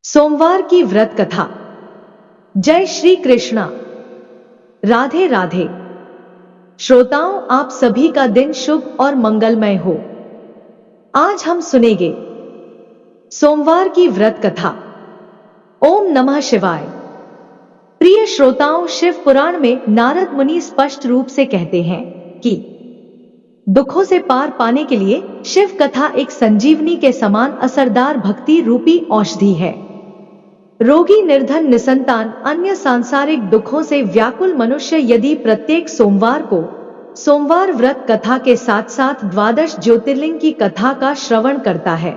सोमवार की व्रत कथा। जय श्री कृष्णा। राधे राधे। श्रोताओं, आप सभी का दिन शुभ और मंगलमय हो। आज हम सुनेंगे सोमवार की व्रत कथा। ओम नमः शिवाय। प्रिय श्रोताओं, शिव पुराण में नारद मुनि स्पष्ट रूप से कहते हैं कि दुखों से पार पाने के लिए शिव कथा एक संजीवनी के समान असरदार भक्ति रूपी औषधि है। रोगी, निर्धन, निसंतान, अन्य सांसारिक दुखों से व्याकुल मनुष्य यदि प्रत्येक सोमवार को सोमवार व्रत कथा के साथ साथ द्वादश ज्योतिर्लिंग की कथा का श्रवण करता है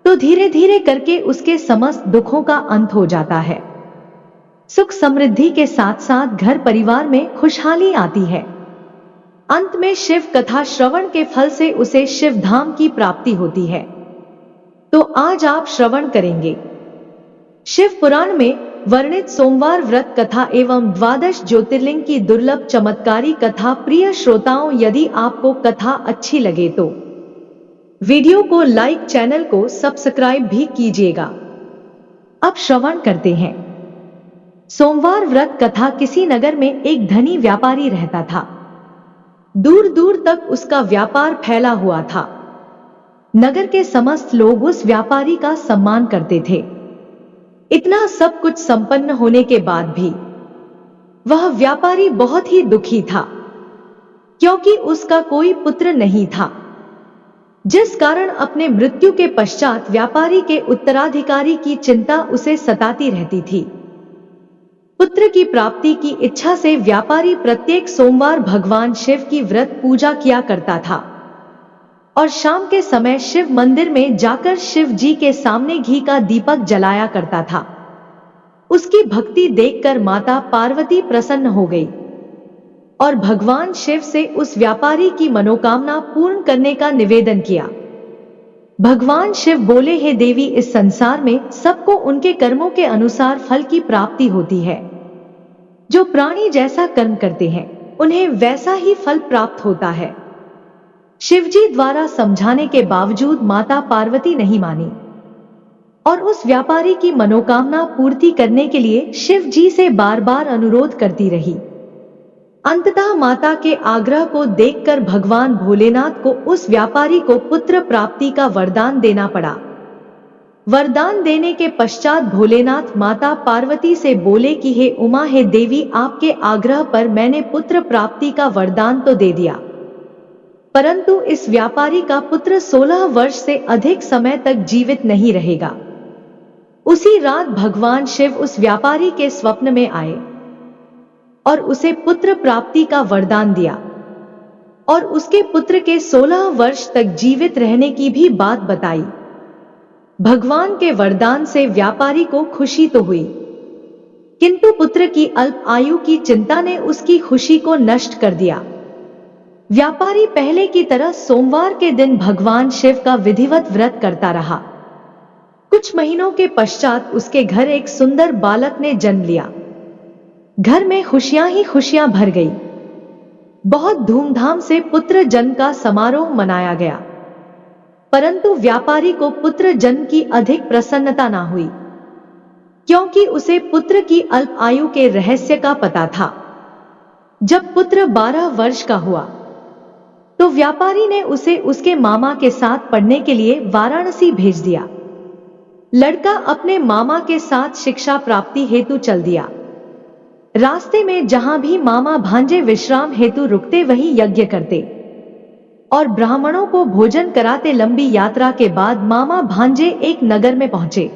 तो धीरे धीरे करके उसके समस्त दुखों का अंत हो जाता है। सुख समृद्धि के साथ साथ घर परिवार में खुशहाली आती है। अंत में शिव कथा श्रवण के फल से उसे शिव धाम की प्राप्ति होती है। तो आज आप श्रवण करेंगे शिव पुराण में वर्णित सोमवार व्रत कथा एवं द्वादश ज्योतिर्लिंग की दुर्लभ चमत्कारी कथा। प्रिय श्रोताओं, यदि आपको कथा अच्छी लगे तो वीडियो को लाइक, चैनल को सब्सक्राइब भी कीजिएगा। अब श्रवण करते हैं। सोमवार व्रत कथा। किसी नगर में एक धनी व्यापारी रहता था। दूर दूर तक उसका व्यापार फैला हुआ था। नगर के समस्त लोग उस व्यापारी का सम्मान करते थे। इतना सब कुछ संपन्न होने के बाद भी वह व्यापारी बहुत ही दुखी था, क्योंकि उसका कोई पुत्र नहीं था, जिस कारण अपने मृत्यु के पश्चात व्यापारी के उत्तराधिकारी की चिंता उसे सताती रहती थी। पुत्र की प्राप्ति की इच्छा से व्यापारी प्रत्येक सोमवार भगवान शिव की व्रत पूजा किया करता था और शाम के समय शिव मंदिर में जाकर शिव जी के सामने घी का दीपक जलाया करता था। उसकी भक्ति देखकर माता पार्वती प्रसन्न हो गई और भगवान शिव से उस व्यापारी की मनोकामना पूर्ण करने का निवेदन किया। भगवान शिव बोले, हे देवी, इस संसार में सबको उनके कर्मों के अनुसार फल की प्राप्ति होती है। जो प्राणी जैसा कर्म करते हैं उन्हें वैसा ही फल प्राप्त होता है। शिवजी द्वारा समझाने के बावजूद माता पार्वती नहीं मानी और उस व्यापारी की मनोकामना पूर्ति करने के लिए शिव जी से बार बार अनुरोध करती रही। अंततः माता के आग्रह को देखकर भगवान भोलेनाथ को उस व्यापारी को पुत्र प्राप्ति का वरदान देना पड़ा। वरदान देने के पश्चात भोलेनाथ माता पार्वती से बोले कि हे उमा, हे देवी, आपके आग्रह पर मैंने पुत्र प्राप्ति का वरदान तो दे दिया, परंतु इस व्यापारी का पुत्र 16 वर्ष से अधिक समय तक जीवित नहीं रहेगा। उसी रात भगवान शिव उस व्यापारी के स्वप्न में आए और उसे पुत्र प्राप्ति का वरदान दिया और उसके पुत्र के 16 वर्ष तक जीवित रहने की भी बात बताई। भगवान के वरदान से व्यापारी को खुशी तो हुई, किंतु पुत्र की अल्प आयु की चिंता ने उसकी खुशी को नष्ट कर दिया। व्यापारी पहले की तरह सोमवार के दिन भगवान शिव का विधिवत व्रत करता रहा। कुछ महीनों के पश्चात उसके घर एक सुंदर बालक ने जन्म लिया। घर में खुशियां ही खुशियां भर गई। बहुत धूमधाम से पुत्र जन्म का समारोह मनाया गया, परंतु व्यापारी को पुत्र जन्म की अधिक प्रसन्नता ना हुई, क्योंकि उसे पुत्र की अल्प आयु के रहस्य का पता था। जब पुत्र 12 वर्ष का हुआ तो व्यापारी ने उसे उसके मामा के साथ पढ़ने के लिए वाराणसी भेज दिया। लड़का अपने मामा के साथ शिक्षा प्राप्ति हेतु चल दिया। रास्ते में जहां भी मामा भांजे विश्राम हेतु रुकते वहीं यज्ञ करते और ब्राह्मणों को भोजन कराते। लंबी यात्रा के बाद मामा भांजे एक नगर में पहुंचे।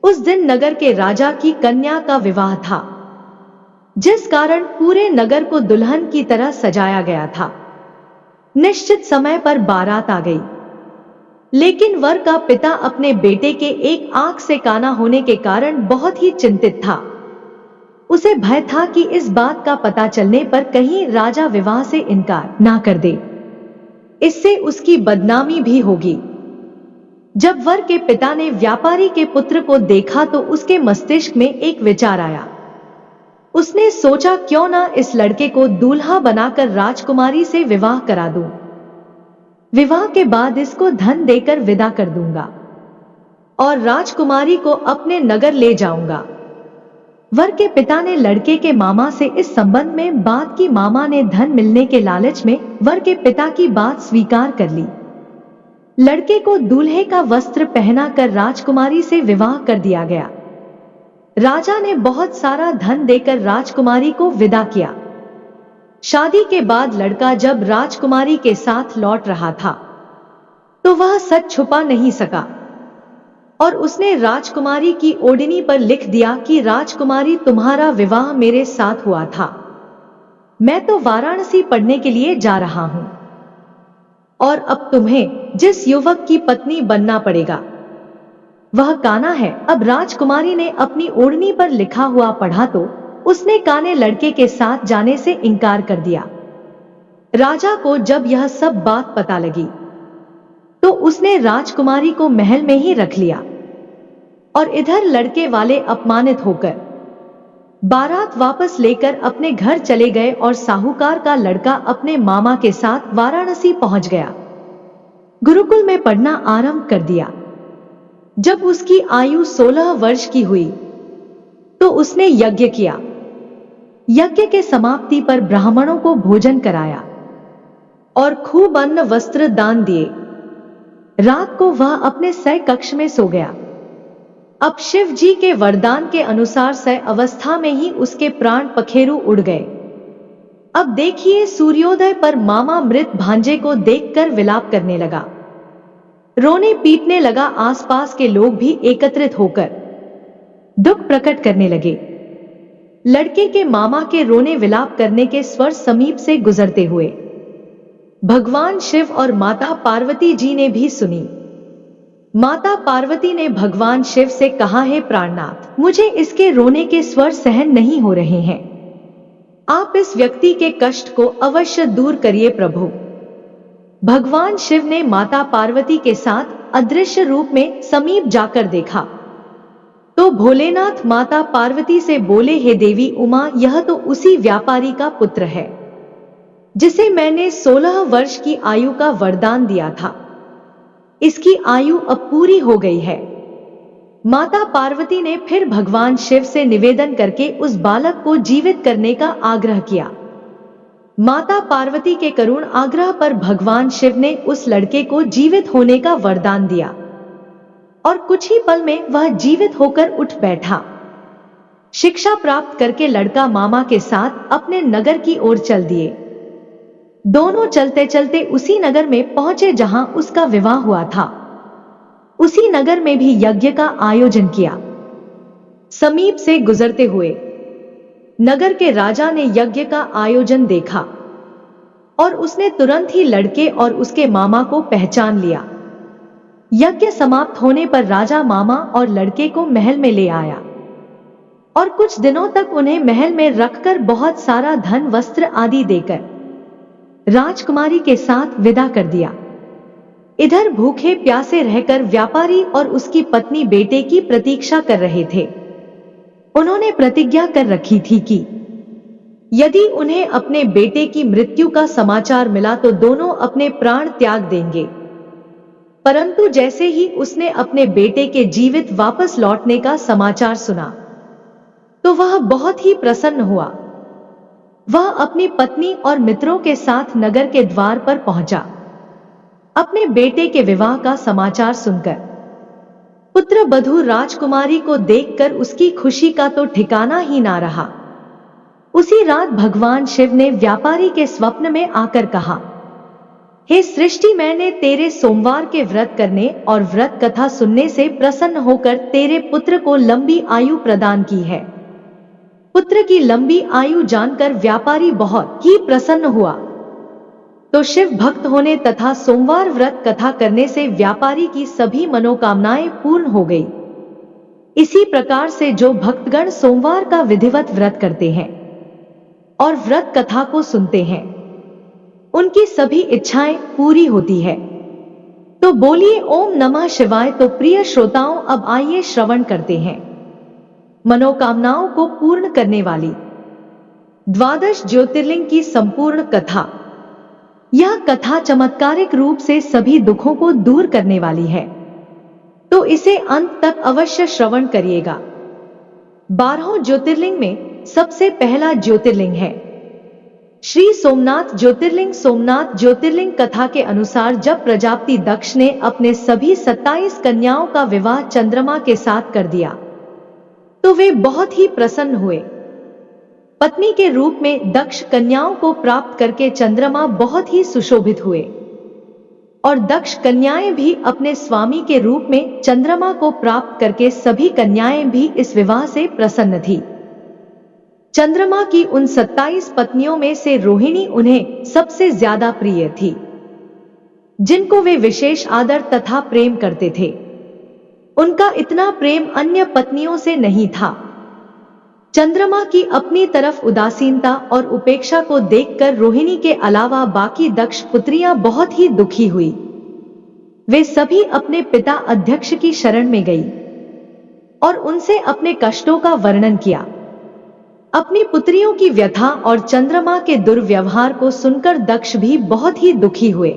उस दिन नगर के राजा की कन्या का विवाह था, जिस कारण पूरे नगर को दुल्हन की तरह सजाया गया था। निश्चित समय पर बारात आ गई, लेकिन वर का पिता अपने बेटे के एक आंख से काना होने के कारण बहुत ही चिंतित था। उसे भय था कि इस बात का पता चलने पर कहीं राजा विवाह से इनकार ना कर दे, इससे उसकी बदनामी भी होगी। जब वर के पिता ने व्यापारी के पुत्र को देखा तो उसके मस्तिष्क में एक विचार आया। उसने सोचा, क्यों ना इस लड़के को दूल्हा बनाकर राजकुमारी से विवाह करा दूं। विवाह के बाद इसको धन देकर विदा कर दूंगा। और राजकुमारी को अपने नगर ले जाऊंगा। वर के पिता ने लड़के के मामा से इस संबंध में बात की। मामा ने धन मिलने के लालच में वर के पिता की बात स्वीकार कर ली। लड़के को दूल्हे का वस्त्र पहनाकर राजकुमारी से विवाह कर दिया गया। राजा ने बहुत सारा धन देकर राजकुमारी को विदा किया। शादी के बाद लड़का जब राजकुमारी के साथ लौट रहा था तो वह सच छुपा नहीं सका और उसने राजकुमारी की ओढ़नी पर लिख दिया कि राजकुमारी, तुम्हारा विवाह मेरे साथ हुआ था। मैं तो वाराणसी पढ़ने के लिए जा रहा हूं और अब तुम्हें जिस युवक की पत्नी बनना पड़ेगा वह कान्हा है। अब राजकुमारी ने अपनी ओढ़नी पर लिखा हुआ पढ़ा तो उसने कान्हा लड़के के साथ जाने से इनकार कर दिया। राजा को जब यह सब बात पता लगी तो उसने राजकुमारी को महल में ही रख लिया और इधर लड़के वाले अपमानित होकर बारात वापस लेकर अपने घर चले गए और साहूकार का लड़का अपने मामा के साथ वाराणसी पहुंच गया। गुरुकुल में पढ़ना आरंभ कर दिया। जब उसकी आयु 16 वर्ष की हुई तो उसने यज्ञ किया। यज्ञ के समाप्ति पर ब्राह्मणों को भोजन कराया और खूब अन्न वस्त्र दान दिए। रात को वह अपने शय कक्ष में सो गया। अब शिव जी के वरदान के अनुसार शय अवस्था में ही उसके प्राण पखेरु उड़ गए। अब देखिए, सूर्योदय पर मामा मृत भांजे को देखकर विलाप करने लगा, रोने पीटने लगा। आसपास के लोग भी एकत्रित होकर दुख प्रकट करने लगे। लड़के के मामा के रोने विलाप करने के स्वर समीप से गुजरते हुए भगवान शिव और माता पार्वती जी ने भी सुनी। माता पार्वती ने भगवान शिव से कहा, हे प्राणनाथ, मुझे इसके रोने के स्वर सहन नहीं हो रहे हैं। आप इस व्यक्ति के कष्ट को अवश्य दूर करिए प्रभु। भगवान शिव ने माता पार्वती के साथ अदृश्य रूप में समीप जाकर देखा तो भोलेनाथ माता पार्वती से बोले, हे देवी उमा, यह तो उसी व्यापारी का पुत्र है जिसे मैंने 16 वर्ष की आयु का वरदान दिया था। इसकी आयु अब पूरी हो गई है। माता पार्वती ने फिर भगवान शिव से निवेदन करके उस बालक को जीवित करने का आग्रह किया। माता पार्वती के करुण आग्रह पर भगवान शिव ने उस लड़के को जीवित होने का वरदान दिया और कुछ ही पल में वह जीवित होकर उठ बैठा। शिक्षा प्राप्त करके लड़का मामा के साथ अपने नगर की ओर चल दिए। दोनों चलते चलते उसी नगर में पहुंचे जहां उसका विवाह हुआ था। उसी नगर में भी यज्ञ का आयोजन किया। समीप से गुजरते हुए नगर के राजा ने यज्ञ का आयोजन देखा और उसने तुरंत ही लड़के और उसके मामा को पहचान लिया। यज्ञ समाप्त होने पर राजा मामा और लड़के को महल में ले आया और कुछ दिनों तक उन्हें महल में रखकर बहुत सारा धन वस्त्र आदि देकर राजकुमारी के साथ विदा कर दिया। इधर भूखे प्यासे रहकर व्यापारी और उसकी पत्नी बेटे की प्रतीक्षा कर रहे थे। उन्होंने प्रतिज्ञा कर रखी थी कि यदि उन्हें अपने बेटे की मृत्यु का समाचार मिला तो दोनों अपने प्राण त्याग देंगे। परंतु जैसे ही उसने अपने बेटे के जीवित वापस लौटने का समाचार सुना तो वह बहुत ही प्रसन्न हुआ। वह अपनी पत्नी और मित्रों के साथ नगर के द्वार पर पहुंचा। अपने बेटे के विवाह का समाचार सुनकर पुत्र बधू राजकुमारी को देखकर उसकी खुशी का तो ठिकाना ही ना रहा। उसी रात भगवान शिव ने व्यापारी के स्वप्न में आकर कहा, हे सृष्टि, मैंने तेरे सोमवार के व्रत करने और व्रत कथा सुनने से प्रसन्न होकर तेरे पुत्र को लंबी आयु प्रदान की है। पुत्र की लंबी आयु जानकर व्यापारी बहुत ही प्रसन्न हुआ। तो शिव भक्त होने तथा सोमवार व्रत कथा करने से व्यापारी की सभी मनोकामनाएं पूर्ण हो गई। इसी प्रकार से जो भक्तगण सोमवार का विधिवत व्रत करते हैं और व्रत कथा को सुनते हैं उनकी सभी इच्छाएं पूरी होती है। तो बोलिए ओम नमः शिवाय। तो प्रिय श्रोताओं, अब आइए श्रवण करते हैं मनोकामनाओं को पूर्ण करने वाली 12 ज्योतिर्लिंग की संपूर्ण कथा। यह कथा चमत्कारिक रूप से सभी दुखों को दूर करने वाली है। तो इसे अंत तक अवश्य श्रवण करिएगा। 12 ज्योतिर्लिंग में सबसे पहला ज्योतिर्लिंग है श्री सोमनाथ ज्योतिर्लिंग। सोमनाथ ज्योतिर्लिंग कथा के अनुसार जब प्रजापति दक्ष ने अपने सभी 27 कन्याओं का विवाह चंद्रमा के साथ कर दिया तो वे बहुत ही प्रसन्न हुए। पत्नी के रूप में दक्ष कन्याओं को प्राप्त करके चंद्रमा बहुत ही सुशोभित हुए और दक्ष कन्याएं भी अपने स्वामी के रूप में चंद्रमा को प्राप्त करके सभी कन्याएं भी इस विवाह से प्रसन्न थी। चंद्रमा की उन 27 पत्नियों में से रोहिणी उन्हें सबसे ज्यादा प्रिय थी, जिनको वे विशेष आदर तथा प्रेम करते थे। उनका इतना प्रेम अन्य पत्नियों से नहीं था। चंद्रमा की अपनी तरफ उदासीनता और उपेक्षा को देखकर रोहिणी के अलावा बाकी दक्ष पुत्रियां बहुत ही दुखी हुई। वे सभी अपने पिता अध्यक्ष की शरण में गई और उनसे अपने कष्टों का वर्णन किया। अपनी पुत्रियों की व्यथा और चंद्रमा के दुर्व्यवहार को सुनकर दक्ष भी बहुत ही दुखी हुए।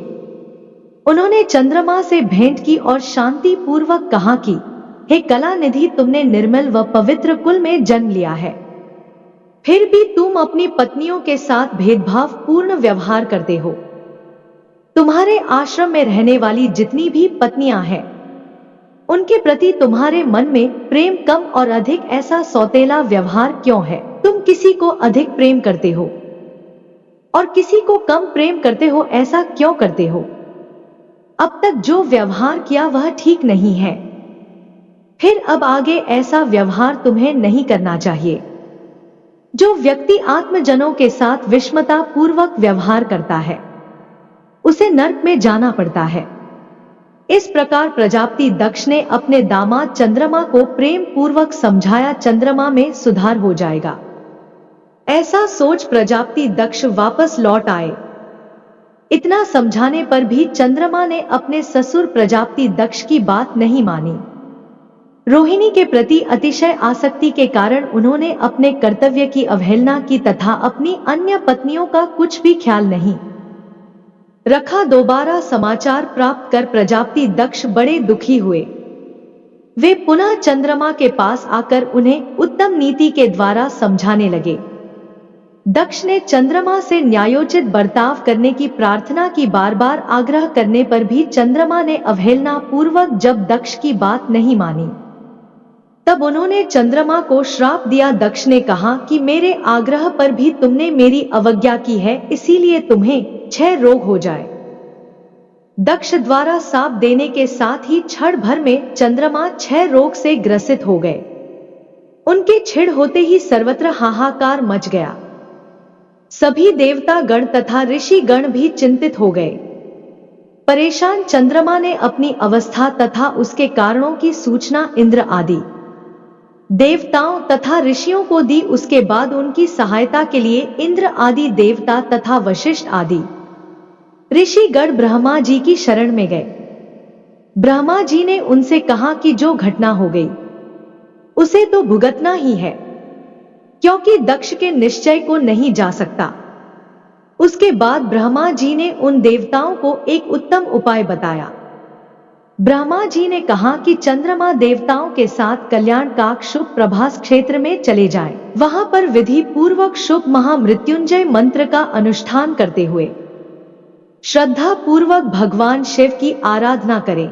उन्होंने चंद्रमा से भेंट की और शांति पूर्वक कहा कि हे कलानिधि, तुमने निर्मल व पवित्र कुल में जन्म लिया है, फिर भी तुम अपनी पत्नियों के साथ भेदभाव पूर्ण व्यवहार करते हो। तुम्हारे आश्रम में रहने वाली जितनी भी पत्नियां हैं, उनके प्रति तुम्हारे मन में प्रेम कम और अधिक ऐसा सौतेला व्यवहार क्यों है? तुम किसी को अधिक प्रेम करते हो और किसी को कम प्रेम करते हो, ऐसा क्यों करते हो? अब तक जो व्यवहार किया वह ठीक नहीं है, फिर अब आगे ऐसा व्यवहार तुम्हें नहीं करना चाहिए। जो व्यक्ति आत्मजनों के साथ विषमता पूर्वक व्यवहार करता है, उसे नरक में जाना पड़ता है। इस प्रकार प्रजापति दक्ष ने अपने दामाद चंद्रमा को प्रेम पूर्वक समझाया, चंद्रमा में सुधार हो जाएगा। ऐसा सोच प्रजापति दक्ष वापस लौट आए। इतना समझाने पर भी चंद्रमा ने अपने ससुर प्रजापति दक्ष की बात नहीं मानी। रोहिणी के प्रति अतिशय आसक्ति के कारण उन्होंने अपने कर्तव्य की अवहेलना की तथा अपनी अन्य पत्नियों का कुछ भी ख्याल नहीं रखा। दोबारा समाचार प्राप्त कर प्रजापति दक्ष बड़े दुखी हुए। वे पुनः चंद्रमा के पास आकर उन्हें उत्तम नीति के द्वारा समझाने लगे। दक्ष ने चंद्रमा से न्यायोचित बर्ताव करने की प्रार्थना की। बार बार आग्रह करने पर भी चंद्रमा ने अवहेलना पूर्वक जब दक्ष की बात नहीं मानी, तब उन्होंने चंद्रमा को श्राप दिया। दक्ष ने कहा कि मेरे आग्रह पर भी तुमने मेरी अवज्ञा की है, इसीलिए तुम्हें क्षय रोग हो जाए। दक्ष द्वारा शाप देने के साथ ही क्षण भर में चंद्रमा क्षय रोग से ग्रसित हो गए। उनके क्षीण होते ही सर्वत्र हाहाकार मच गया। सभी देवता गण तथा ऋषि गण भी चिंतित हो गए। परेशान चंद्रमा ने अपनी अवस्था तथा उसके कारणों की सूचना इंद्र आदि देवताओं तथा ऋषियों को दी। उसके बाद उनकी सहायता के लिए इंद्र आदि देवता तथा वशिष्ठ आदि ऋषिगण ब्रह्मा जी की शरण में गए। ब्रह्मा जी ने उनसे कहा कि जो घटना हो गई उसे तो भुगतना ही है, क्योंकि दक्ष के निश्चय को नहीं जा सकता। उसके बाद ब्रह्मा जी ने उन देवताओं को एक उत्तम उपाय बताया। ब्रह्मा जी ने कहा कि चंद्रमा देवताओं के साथ कल्याण काक शुभ प्रभास क्षेत्र में चले जाएं। वहां पर विधि पूर्वक शुभ महामृत्युंजय मंत्र का अनुष्ठान करते हुए श्रद्धा पूर्वक भगवान शिव की आराधना करें।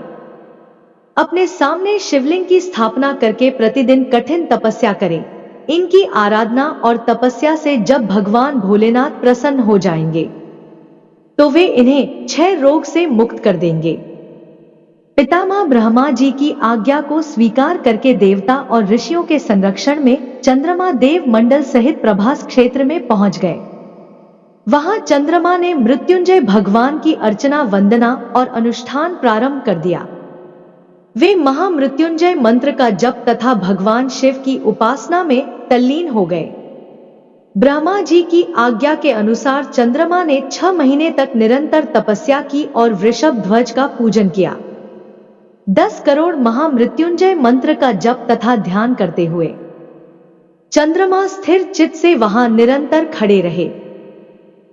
अपने सामने शिवलिंग की स्थापना करके प्रतिदिन कठिन तपस्या करें। इनकी आराधना और तपस्या से जब भगवान भोलेनाथ प्रसन्न हो जाएंगे तो वे इन्हें क्षय रोग से मुक्त कर देंगे। पितामह ब्रह्मा जी की आज्ञा को स्वीकार करके देवता और ऋषियों के संरक्षण में चंद्रमा देव मंडल सहित प्रभास क्षेत्र में पहुंच गए। वहां चंद्रमा ने मृत्युंजय भगवान की अर्चना, वंदना और अनुष्ठान प्रारंभ कर दिया। वे महामृत्युंजय मंत्र का जप तथा भगवान शिव की उपासना में तल्लीन हो गए। ब्रह्मा जी की आज्ञा के अनुसार चंद्रमा ने 6 महीने तक निरंतर तपस्या की और वृषभ ध्वज का पूजन किया। 10 करोड़ महामृत्युंजय मंत्र का जप तथा ध्यान करते हुए चंद्रमा स्थिर चित्त से वहां निरंतर खड़े रहे।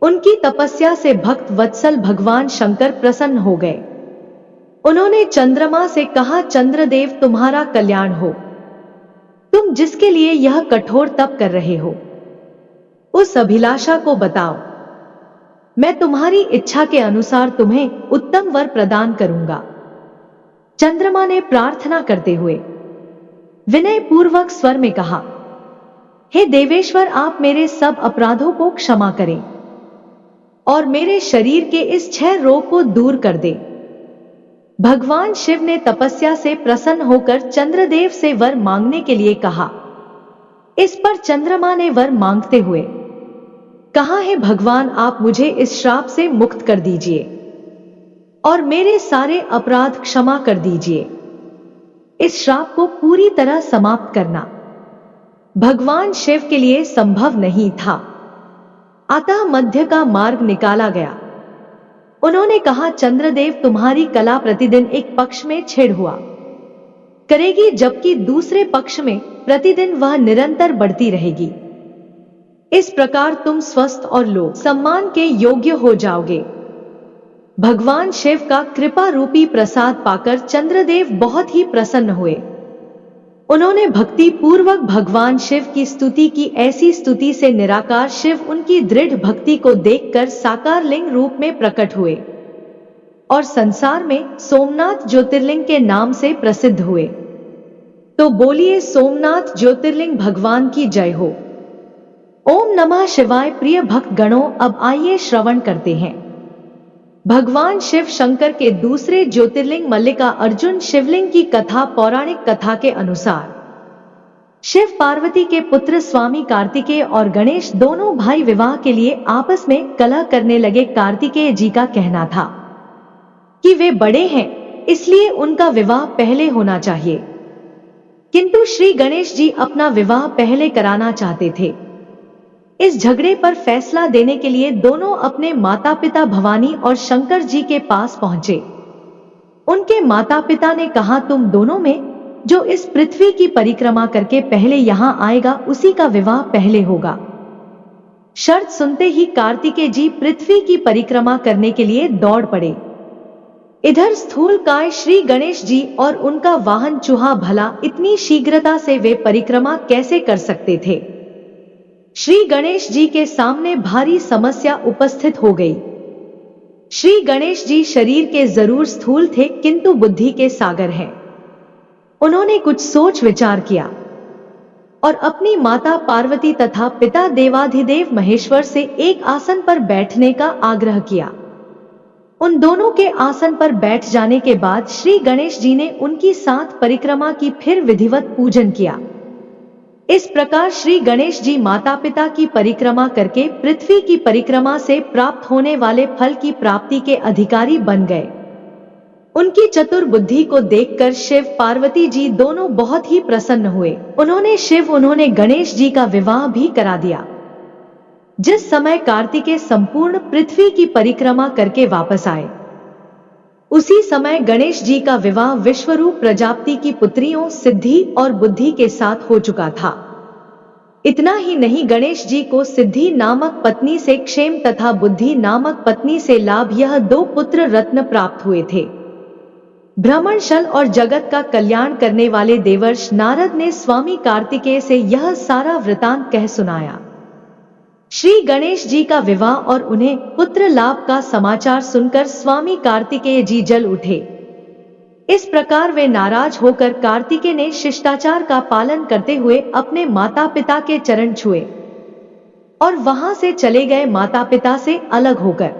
उनकी तपस्या से भक्त वत्सल भगवान शंकर प्रसन्न हो गए। उन्होंने चंद्रमा से कहा, चंद्रदेव तुम्हारा कल्याण हो। तुम जिसके लिए यह कठोर तप कर रहे हो, उस अभिलाषा को बताओ। मैं तुम्हारी इच्छा के अनुसार तुम्हें उत्तम वर प्रदान करूंगा। चंद्रमा ने प्रार्थना करते हुए विनय पूर्वक स्वर में कहा, हे देवेश्वर, आप मेरे सब अपराधों को क्षमा करें और मेरे शरीर के इस क्षय रोग को दूर कर दे। भगवान शिव ने तपस्या से प्रसन्न होकर चंद्रदेव से वर मांगने के लिए कहा। इस पर चंद्रमा ने वर मांगते हुए कहा, हे भगवान, आप मुझे इस श्राप से मुक्त कर दीजिए और मेरे सारे अपराध क्षमा कर दीजिए। इस श्राप को पूरी तरह समाप्त करना भगवान शिव के लिए संभव नहीं था, अतः मध्य का मार्ग निकाला गया। उन्होंने कहा, चंद्रदेव, तुम्हारी कला प्रतिदिन एक पक्ष में छेड़ हुआ करेगी, जबकि दूसरे पक्ष में प्रतिदिन वह निरंतर बढ़ती रहेगी। इस प्रकार तुम स्वस्थ और लोक सम्मान के योग्य हो जाओगे। भगवान शिव का कृपा रूपी प्रसाद पाकर चंद्रदेव बहुत ही प्रसन्न हुए। उन्होंने भक्ति पूर्वक भगवान शिव की स्तुति की। ऐसी स्तुति से निराकार शिव उनकी दृढ़ भक्ति को देखकर साकार लिंग रूप में प्रकट हुए और संसार में सोमनाथ ज्योतिर्लिंग के नाम से प्रसिद्ध हुए। तो बोलिए, सोमनाथ ज्योतिर्लिंग भगवान की जय हो। ओम नमः शिवाय। प्रिय भक्त गणों, अब आइए श्रवण करते हैं भगवान शिव शंकर के दूसरे ज्योतिर्लिंग मल्लिका अर्जुन शिवलिंग की कथा। पौराणिक कथा के अनुसार शिव पार्वती के पुत्र स्वामी कार्तिकेय और गणेश दोनों भाई विवाह के लिए आपस में कलह करने लगे। कार्तिकेय जी का कहना था कि वे बड़े हैं, इसलिए उनका विवाह पहले होना चाहिए, किंतु श्री गणेश जी अपना विवाह पहले कराना चाहते थे। इस झगड़े पर फैसला देने के लिए दोनों अपने माता पिता भवानी और शंकर जी के पास पहुंचे। उनके माता पिता ने कहा, तुम दोनों में जो इस पृथ्वी की परिक्रमा करके पहले यहां आएगा, उसी का विवाह पहले होगा। शर्त सुनते ही कार्तिकेय जी पृथ्वी की परिक्रमा करने के लिए दौड़ पड़े। इधर स्थूलकाय श्री गणेश जी और उनका वाहन चूहा, भला इतनी शीघ्रता से वे परिक्रमा कैसे कर सकते थे। श्री गणेश जी के सामने भारी समस्या उपस्थित हो गई। श्री गणेश जी शरीर के जरूर स्थूल थे, किंतु बुद्धि के सागर हैं। उन्होंने कुछ सोच विचार किया और अपनी माता पार्वती तथा पिता देवाधिदेव महेश्वर से एक आसन पर बैठने का आग्रह किया। उन दोनों के आसन पर बैठ जाने के बाद श्री गणेश जी ने उनकी साथ परिक्रमा की, फिर विधिवत पूजन किया। इस प्रकार श्री गणेश जी माता पिता की परिक्रमा करके पृथ्वी की परिक्रमा से प्राप्त होने वाले फल की प्राप्ति के अधिकारी बन गए। उनकी चतुर बुद्धि को देखकर शिव पार्वती जी दोनों बहुत ही प्रसन्न हुए। उन्होंने गणेश जी का विवाह भी करा दिया। जिस समय कार्तिकेय संपूर्ण पृथ्वी की परिक्रमा करके वापस आए, उसी समय गणेश जी का विवाह विश्वरूप प्रजापति की पुत्रियों सिद्धि और बुद्धि के साथ हो चुका था। इतना ही नहीं, गणेश जी को सिद्धि नामक पत्नी से क्षेम तथा बुद्धि नामक पत्नी से लाभ, यह दो पुत्र रत्न प्राप्त हुए थे। भ्रमणशल और जगत का कल्याण करने वाले देवर्ष नारद ने स्वामी कार्तिकेय से यह सारा वृतांत कह सुनाया। श्री गणेश जी का विवाह और उन्हें पुत्र लाभ का समाचार सुनकर स्वामी कार्तिकेय जी जल उठे। इस प्रकार वे नाराज होकर कार्तिकेय ने शिष्टाचार का पालन करते हुए अपने माता पिता के चरण छुए और वहां से चले गए। माता पिता से अलग होकर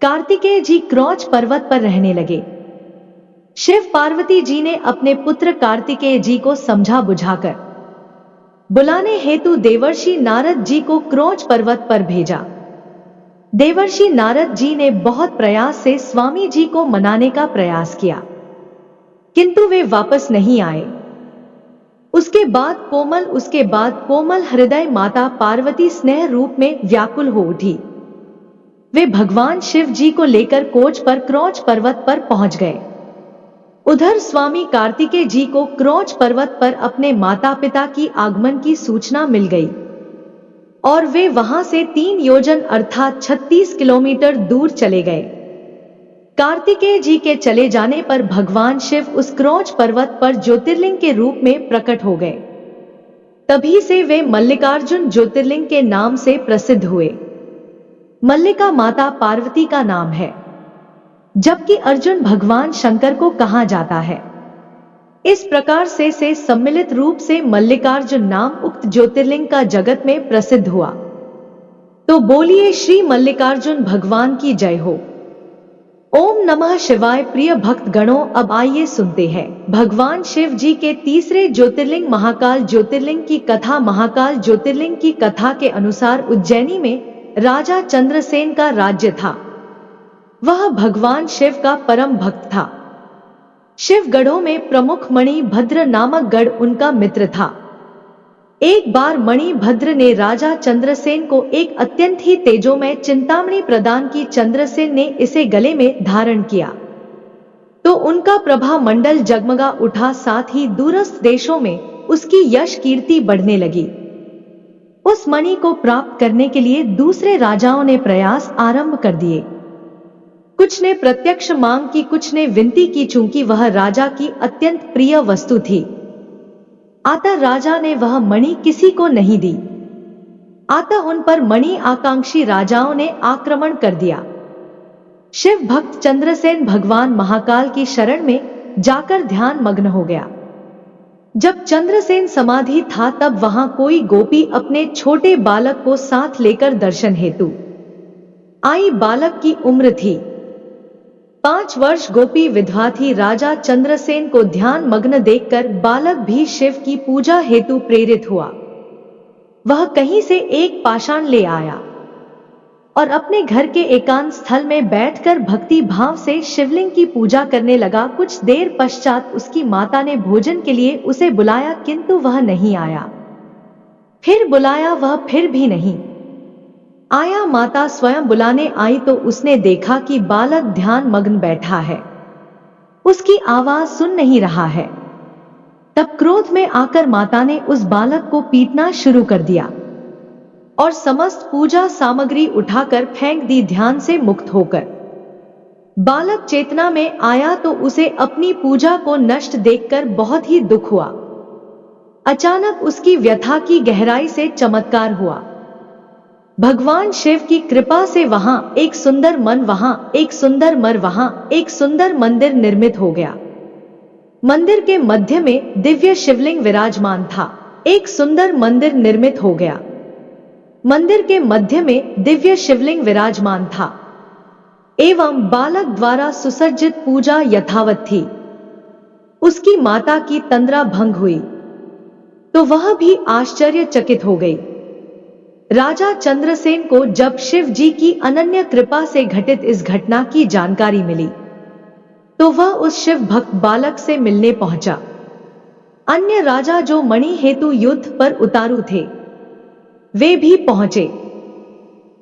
कार्तिकेय जी क्रौच पर्वत पर रहने लगे। शिव पार्वती जी ने अपने पुत्र कार्तिकेय जी को समझा बुझाकर बुलाने हेतु देवर्षि नारद जी को क्रौच पर्वत पर भेजा। देवर्षि नारद जी ने बहुत प्रयास से स्वामी जी को मनाने का प्रयास किया, किंतु वे वापस नहीं आए। उसके बाद कोमल हृदय माता पार्वती स्नेह रूप में व्याकुल हो उठी। वे भगवान शिव जी को लेकर कोच पर क्रौच पर्वत पर पहुंच गए। उधर स्वामी कार्तिकेय जी को क्रौच पर्वत पर अपने माता पिता की आगमन की सूचना मिल गई और वे वहां से 3 योजन अर्थात 36 किलोमीटर दूर चले गए। कार्तिकेय जी के चले जाने पर भगवान शिव उस क्रौंच पर्वत पर ज्योतिर्लिंग के रूप में प्रकट हो गए। तभी से वे मल्लिकार्जुन ज्योतिर्लिंग के नाम से प्रसिद्ध हुए। मल्लिका माता पार्वती का नाम है, जबकि अर्जुन भगवान शंकर को कहा जाता है। इस प्रकार से सम्मिलित रूप से मल्लिकार्जुन नाम उक्त ज्योतिर्लिंग का जगत में प्रसिद्ध हुआ। तो बोलिए श्री मल्लिकार्जुन भगवान की जय हो। ओम नमः शिवाय। प्रिय भक्त गणों, अब आइए सुनते हैं भगवान शिव जी के तीसरे ज्योतिर्लिंग महाकाल ज्योतिर्लिंग की कथा। महाकाल ज्योतिर्लिंग की कथा के अनुसार उज्जैनी में राजा चंद्रसेन का राज्य था। वह भगवान शिव का परम भक्त था। शिव गढ़ों में प्रमुख मणिभद्र नामक गढ़ उनका मित्र था। एक बार मणिभद्र ने राजा चंद्रसेन को एक अत्यंत ही तेजोमय चिंतामणि प्रदान की। चंद्रसेन ने इसे गले में धारण किया तो उनका प्रभा मंडल जगमगा उठा, साथ ही दूरस्थ देशों में उसकी यश कीर्ति बढ़ने लगी। उस मणि को प्राप्त करने के लिए दूसरे राजाओं ने प्रयास आरंभ कर दिए। कुछ ने प्रत्यक्ष मांग की, कुछ ने विनती की, चूंकि वह राजा की अत्यंत प्रिय वस्तु थी। अतः राजा ने वह मणि किसी को नहीं दी। अतः उन पर मणि आकांक्षी राजाओं ने आक्रमण कर दिया। शिव भक्त चंद्रसेन भगवान महाकाल की शरण में जाकर ध्यान मग्न हो गया। जब चंद्रसेन समाधि था तब वहां कोई गोपी अपने छोटे बालक को साथ लेकर दर्शन हेतु आई। बालक की उम्र थी 5 वर्ष। गोपी विधवा थी। राजा चंद्रसेन को ध्यान मग्न देखकर बालक भी शिव की पूजा हेतु प्रेरित हुआ। वह कहीं से एक पाषाण ले आया और अपने घर के एकांत स्थल में बैठकर भक्ति भाव से शिवलिंग की पूजा करने लगा। कुछ देर पश्चात उसकी माता ने भोजन के लिए उसे बुलाया, किंतु वह नहीं आया। फिर बुलाया, वह फिर भी नहीं आया। माता स्वयं बुलाने आई तो उसने देखा कि बालक ध्यान मग्न बैठा है, उसकी आवाज सुन नहीं रहा है। तब क्रोध में आकर माता ने उस बालक को पीटना शुरू कर दिया और समस्त पूजा सामग्री उठाकर फेंक दी। ध्यान से मुक्त होकर बालक चेतना में आया तो उसे अपनी पूजा को नष्ट देखकर बहुत ही दुख हुआ। अचानक उसकी व्यथा की गहराई से चमत्कार हुआ। भगवान शिव की कृपा से वहां एक सुंदर मंदिर निर्मित हो गया। मंदिर के मध्य में दिव्य शिवलिंग विराजमान था। एक सुंदर मंदिर निर्मित हो गया। मंदिर के मध्य में दिव्य शिवलिंग विराजमान था एवं बालक द्वारा सुसज्जित पूजा यथावत थी। उसकी माता की तंद्रा भंग हुई तो वह भी आश्चर्यचकित हो गई। राजा चंद्रसेन को जब शिव जी की अनन्य कृपा से घटित इस घटना की जानकारी मिली तो वह उस शिव भक्त बालक से मिलने पहुंचा। अन्य राजा जो मणि हेतु युद्ध पर उतारू थे वे भी पहुंचे।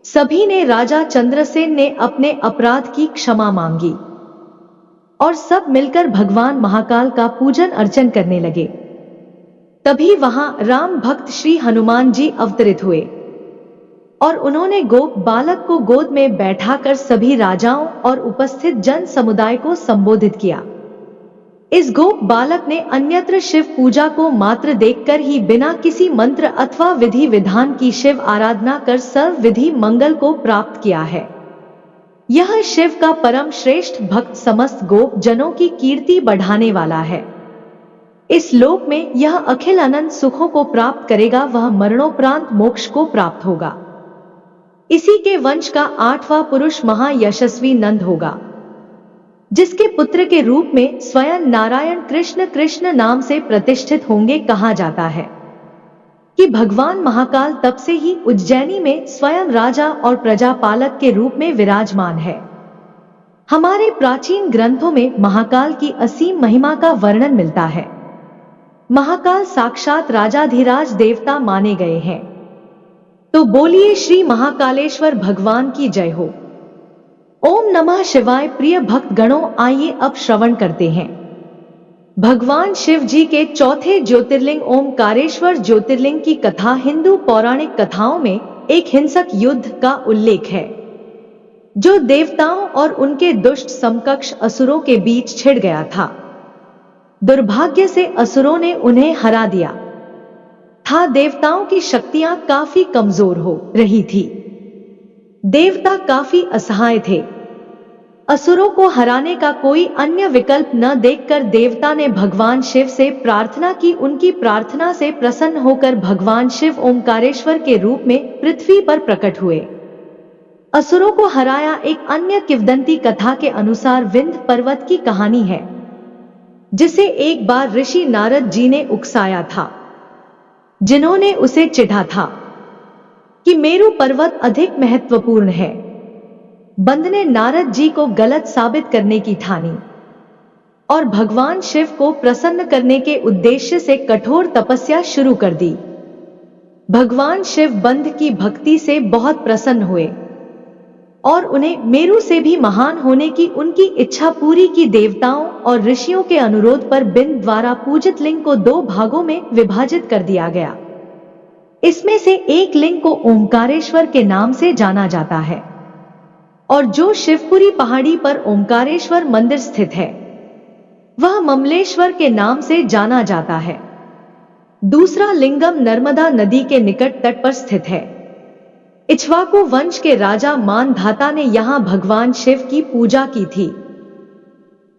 सभी ने राजा चंद्रसेन ने अपने अपराध की क्षमा मांगी और सब मिलकर भगवान महाकाल का पूजन अर्चन करने लगे। तभी वहां राम भक्त श्री हनुमान जी अवतरित हुए और उन्होंने गोप बालक को गोद में बैठाकर सभी राजाओं और उपस्थित जन समुदाय को संबोधित किया। इस गोप बालक ने अन्यत्र शिव पूजा को मात्र देखकर ही बिना किसी मंत्र अथवा विधि विधान की शिव आराधना कर सर्व विधि मंगल को प्राप्त किया है। यह शिव का परम श्रेष्ठ भक्त समस्त गोप जनों की कीर्ति बढ़ाने वाला है। इस लोक में यह अखिल अनंत सुखों को प्राप्त करेगा, वह मरणोपरांत मोक्ष को प्राप्त होगा। इसी के वंश का 8वां पुरुष महायशस्वी नंद होगा, जिसके पुत्र के रूप में स्वयं नारायण कृष्ण नाम से प्रतिष्ठित होंगे। कहा जाता है कि भगवान महाकाल तब से ही उज्जैनी में स्वयं राजा और प्रजापालक के रूप में विराजमान है। हमारे प्राचीन ग्रंथों में महाकाल की असीम महिमा का वर्णन मिलता है। महाकाल साक्षात राजाधिराज देवता माने गए हैं। तो बोलिए श्री महाकालेश्वर भगवान की जय हो। ओम नमः शिवाय। प्रिय भक्त गणों, आइए अब श्रवण करते हैं भगवान शिव जी के चौथे ज्योतिर्लिंग ओमकारेश्वर ज्योतिर्लिंग की कथा। हिंदू पौराणिक कथाओं में एक हिंसक युद्ध का उल्लेख है। जो देवताओं और उनके दुष्ट समकक्ष असुरों के बीच छिड़ गया था। दुर्भाग्य से असुरों ने उन्हें हरा दिया था। देवताओं की शक्तियां काफी कमजोर हो रही थी। देवता काफी असहाय थे। असुरों को हराने का कोई अन्य विकल्प न देखकर देवता ने भगवान शिव से प्रार्थना की। उनकी प्रार्थना से प्रसन्न होकर भगवान शिव ओंकारेश्वर के रूप में पृथ्वी पर प्रकट हुए। असुरों को हराया। एक अन्य किंवदंती कथा के अनुसार विंध्य पर्वत की कहानी है, जिसे एक बार ऋषि नारद जी ने उकसाया था, जिन्होंने उसे चिढ़ा था कि मेरु पर्वत अधिक महत्वपूर्ण है। बंद ने नारद जी को गलत साबित करने की ठानी और भगवान शिव को प्रसन्न करने के उद्देश्य से कठोर तपस्या शुरू कर दी। भगवान शिव बंद की भक्ति से बहुत प्रसन्न हुए और उन्हें मेरु से भी महान होने की उनकी इच्छा पूरी की। देवताओं और ऋषियों के अनुरोध पर बिंद द्वारा पूजित लिंग को 2 भागों में विभाजित कर दिया गया। इसमें से एक लिंग को ओंकारेश्वर के नाम से जाना जाता है और जो शिवपुरी पहाड़ी पर ओंकारेश्वर मंदिर स्थित है, वह ममलेश्वर के नाम से जाना जाता है। दूसरा लिंगम नर्मदा नदी के निकट तट पर स्थित है। इक्ष्वाकु वंश के राजा मानधाता ने यहां भगवान शिव की पूजा की थी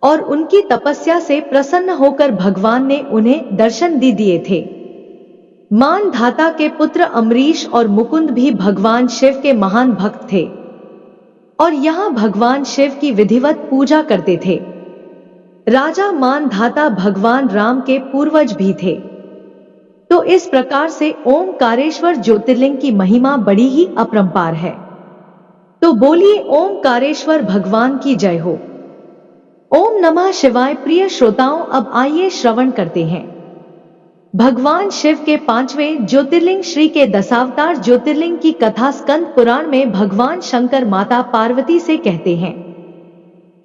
और उनकी तपस्या से प्रसन्न होकर भगवान ने उन्हें दर्शन दिए थे। मानधाता के पुत्र अमरीश और मुकुंद भी भगवान शिव के महान भक्त थे और यहां भगवान शिव की विधिवत पूजा करते थे। राजा मानधाता भगवान राम के पूर्वज भी थे। तो इस प्रकार से ओंकारेश्वर ज्योतिर्लिंग की महिमा बड़ी ही अपरंपार है। तो बोलिए ओंकारेश्वर भगवान की जय हो। ओम नमः शिवाय। प्रिय श्रोताओं, अब आइए श्रवण करते हैं भगवान शिव के 5वें ज्योतिर्लिंग श्री के दशावतार ज्योतिर्लिंग की कथा। स्कंद पुराण में भगवान शंकर माता पार्वती से कहते हैं,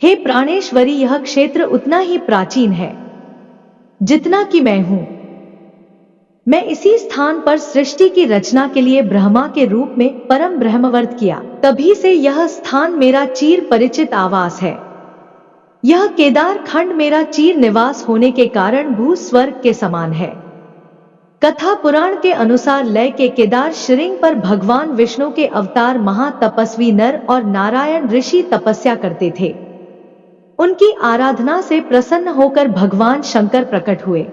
हे प्राणेश्वरी, यह क्षेत्र उतना ही प्राचीन है जितना कि मैं हूं। मैं इसी स्थान पर सृष्टि की रचना के लिए ब्रह्मा के रूप में परम ब्रह्मवर्त किया। तभी से यह स्थान मेरा चिर परिचित आवास है। यह केदार खंड मेरा चिर निवास होने के कारण भू स्वर्ग के समान है। कथा पुराण के अनुसार लय के केदार श्रृंग पर भगवान विष्णु के अवतार महातपस्वी नर और नारायण ऋषि तपस्या करते थे। उनकी आराधना से प्रसन्न होकर भगवान शंकर प्रकट हुए।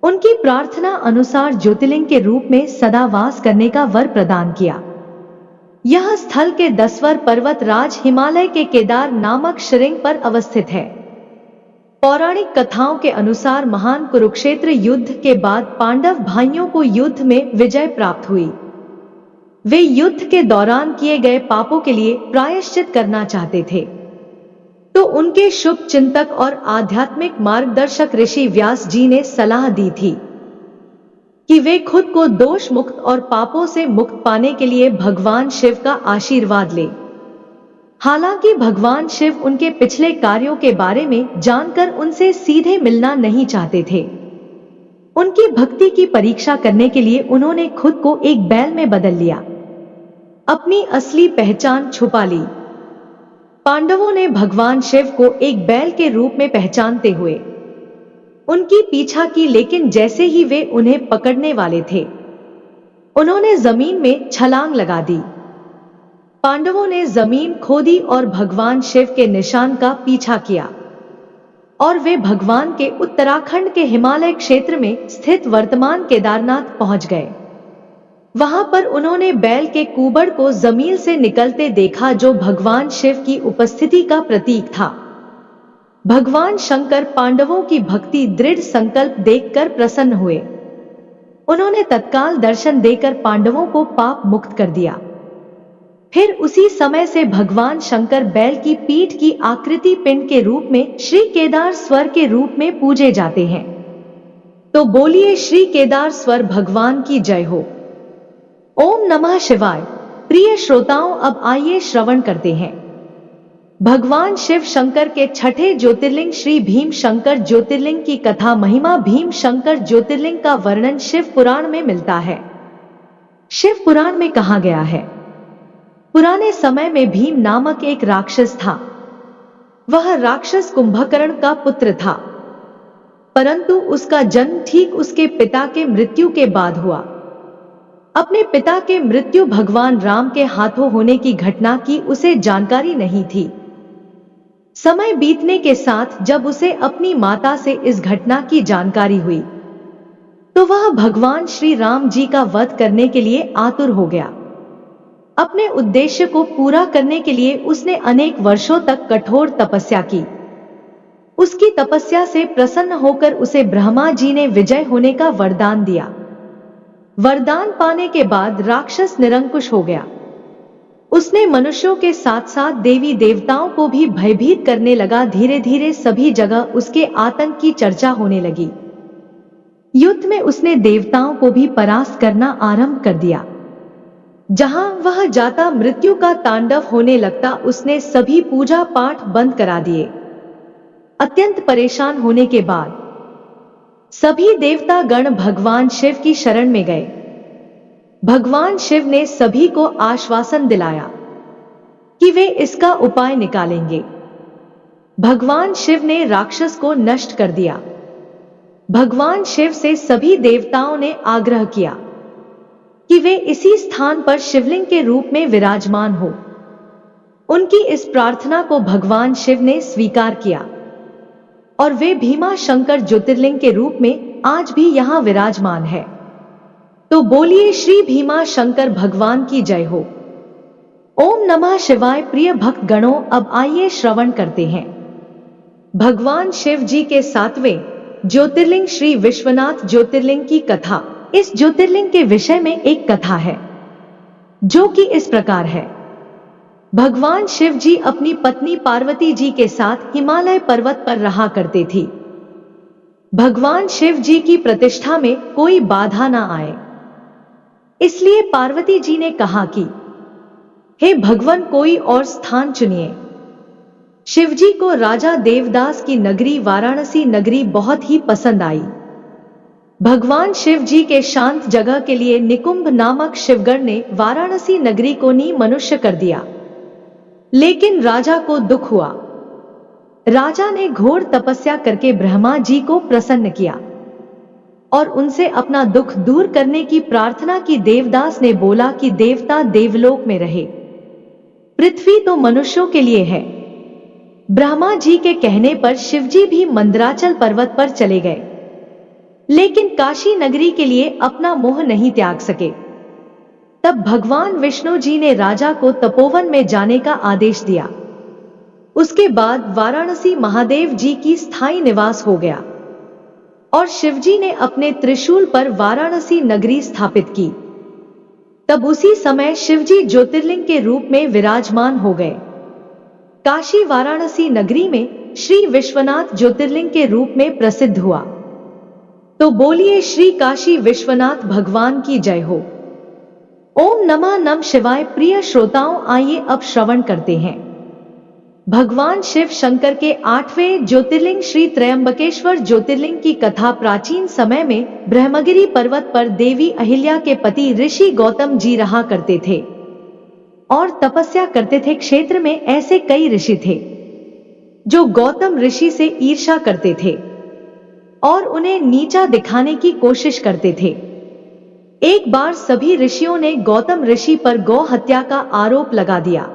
उनकी प्रार्थना अनुसार ज्योतिर्लिंग के रूप में सदा वास करने का वर प्रदान किया। यह स्थल के 10वर पर्वत राज हिमालय के केदार नामक श्रृंग पर अवस्थित है। पौराणिक कथाओं के अनुसार महान कुरुक्षेत्र युद्ध के बाद पांडव भाइयों को युद्ध में विजय प्राप्त हुई। वे युद्ध के दौरान किए गए पापों के लिए प्रायश्चित करना चाहते थे। तो उनके शुभ चिंतक और आध्यात्मिक मार्गदर्शक ऋषि व्यास जी ने सलाह दी थी कि वे खुद को दोष मुक्त और पापों से मुक्त पाने के लिए भगवान शिव का आशीर्वाद ले। हालांकि भगवान शिव उनके पिछले कार्यों के बारे में जानकर उनसे सीधे मिलना नहीं चाहते थे। उनकी भक्ति की परीक्षा करने के लिए उन्होंने खुद को एक बैल में बदल लिया, अपनी असली पहचान छुपा ली। पांडवों ने भगवान शिव को एक बैल के रूप में पहचानते हुए उनकी पीछा की, लेकिन जैसे ही वे उन्हें पकड़ने वाले थे, उन्होंने जमीन में छलांग लगा दी। पांडवों ने जमीन खोदी और भगवान शिव के निशान का पीछा किया और वे भगवान के उत्तराखंड के हिमालय क्षेत्र में स्थित वर्तमान केदारनाथ पहुंच गए। वहां पर उन्होंने बैल के कूबड़ को जमीन से निकलते देखा, जो भगवान शिव की उपस्थिति का प्रतीक था। भगवान शंकर पांडवों की भक्ति दृढ़ संकल्प देखकर प्रसन्न हुए। उन्होंने तत्काल दर्शन देकर पांडवों को पाप मुक्त कर दिया। फिर उसी समय से भगवान शंकर बैल की पीठ की आकृति पिंड के रूप में श्री केदार स्वर के रूप में पूजे जाते हैं। तो बोलिए श्री केदार स्वर भगवान की जय हो। ओम नमः शिवाय। प्रिय श्रोताओं, अब आइए श्रवण करते हैं भगवान शिव शंकर के छठे ज्योतिर्लिंग श्री भीम शंकर ज्योतिर्लिंग की कथा। महिमा भीम शंकर ज्योतिर्लिंग का वर्णन शिव पुराण में मिलता है। शिव पुराण में कहा गया है, पुराने समय में भीम नामक एक राक्षस था। वह राक्षस कुंभकर्ण का पुत्र था, परंतु उसका जन्म ठीक उसके पिता के मृत्यु के बाद हुआ। अपने पिता के मृत्यु भगवान राम के हाथों होने की घटना की उसे जानकारी नहीं थी। समय बीतने के साथ जब उसे अपनी माता से इस घटना की जानकारी हुई, तो वह भगवान श्री राम जी का वध करने के लिए आतुर हो गया। अपने उद्देश्य को पूरा करने के लिए उसने अनेक वर्षों तक कठोर तपस्या की। उसकी तपस्या से प्रसन्न होकर उसे ब्रह्मा जी ने विजय होने का वरदान दिया। वरदान पाने के बाद राक्षस निरंकुश हो गया। उसने मनुष्यों के साथ साथ देवी देवताओं को भी भयभीत करने लगा। धीरे धीरे सभी जगह उसके आतंक की चर्चा होने लगी। युद्ध में उसने देवताओं को भी परास्त करना आरंभ कर दिया। जहां वह जाता मृत्यु का तांडव होने लगता। उसने सभी पूजा पाठ बंद करा दिए। अत्यंत परेशान होने के बाद सभी देवता गण भगवान शिव की शरण में गए। भगवान शिव ने सभी को आश्वासन दिलाया कि वे इसका उपाय निकालेंगे। भगवान शिव ने राक्षस को नष्ट कर दिया। भगवान शिव से सभी देवताओं ने आग्रह किया कि वे इसी स्थान पर शिवलिंग के रूप में विराजमान हो। उनकी इस प्रार्थना को भगवान शिव ने स्वीकार किया और वे भीमा शंकर ज्योतिर्लिंग के रूप में आज भी यहां विराजमान है। तो बोलिए श्री भीमा शंकर भगवान की जय हो। ओम नमः शिवाय। प्रिय भक्त गणों, अब आइए श्रवण करते हैं भगवान शिव जी के 7वें ज्योतिर्लिंग श्री विश्वनाथ ज्योतिर्लिंग की कथा। इस ज्योतिर्लिंग के विषय में एक कथा है जो कि इस प्रकार है। भगवान शिव जी अपनी पत्नी पार्वती जी के साथ हिमालय पर्वत पर रहा करते थे। भगवान शिव जी की प्रतिष्ठा में कोई बाधा ना आए, इसलिए पार्वती जी ने कहा कि हे भगवान, कोई और स्थान चुनिए। शिवजी को राजा देवदास की नगरी वाराणसी नगरी बहुत ही पसंद आई। भगवान शिव जी के शांत जगह के लिए निकुंभ नामक शिवगण ने वाराणसी नगरी को नी मनुष्य कर दिया। लेकिन राजा को दुख हुआ। राजा ने घोर तपस्या करके ब्रह्मा जी को प्रसन्न किया और उनसे अपना दुख दूर करने की प्रार्थना की। देवदास ने बोला कि देवता देवलोक में रहे, पृथ्वी तो मनुष्यों के लिए है। ब्रह्मा जी के कहने पर शिवजी भी मंदराचल पर्वत पर चले गए, लेकिन काशी नगरी के लिए अपना मोह नहीं त्याग सके। तब भगवान विष्णु जी ने राजा को तपोवन में जाने का आदेश दिया। उसके बाद वाराणसी महादेव जी की स्थायी निवास हो गया और शिवजी ने अपने त्रिशूल पर वाराणसी नगरी स्थापित की। तब उसी समय शिवजी ज्योतिर्लिंग के रूप में विराजमान हो गए। काशी वाराणसी नगरी में श्री विश्वनाथ ज्योतिर्लिंग के रूप में प्रसिद्ध हुआ। तो बोलिए श्री काशी विश्वनाथ भगवान की जय हो। ओम नमः शिवाय। प्रिय श्रोताओं, आइए अब श्रवण करते हैं भगवान शिव शंकर के 8वें ज्योतिर्लिंग श्री त्रयंबकेश्वर ज्योतिर्लिंग की कथा। प्राचीन समय में ब्रह्मगिरि पर्वत पर देवी अहिल्या के पति ऋषि गौतम जी रहा करते थे और तपस्या करते थे। क्षेत्र में ऐसे कई ऋषि थे जो गौतम ऋषि से ईर्ष्या करते थे और उन्हें नीचा दिखाने की कोशिश करते थे। एक बार सभी ऋषियों ने गौतम ऋषि पर गौ हत्या का आरोप लगा दिया।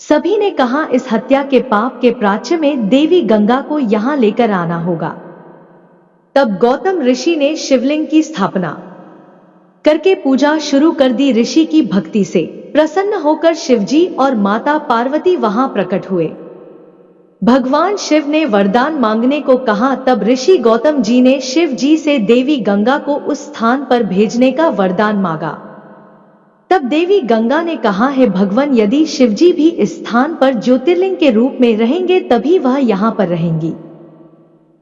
सभी ने कहा इस हत्या के पाप के प्राच्य में देवी गंगा को यहां लेकर आना होगा। तब गौतम ऋषि ने शिवलिंग की स्थापना करके पूजा शुरू कर दी। ऋषि की भक्ति से प्रसन्न होकर शिवजी और माता पार्वती वहां प्रकट हुए। भगवान शिव ने वरदान मांगने को कहा। तब ऋषि गौतम जी ने शिव जी से देवी गंगा को उस स्थान पर भेजने का वरदान मांगा। तब देवी गंगा ने कहा, हे भगवान, यदि शिवजी भी इस स्थान पर ज्योतिर्लिंग के रूप में रहेंगे तभी वह यहाँ पर रहेंगी।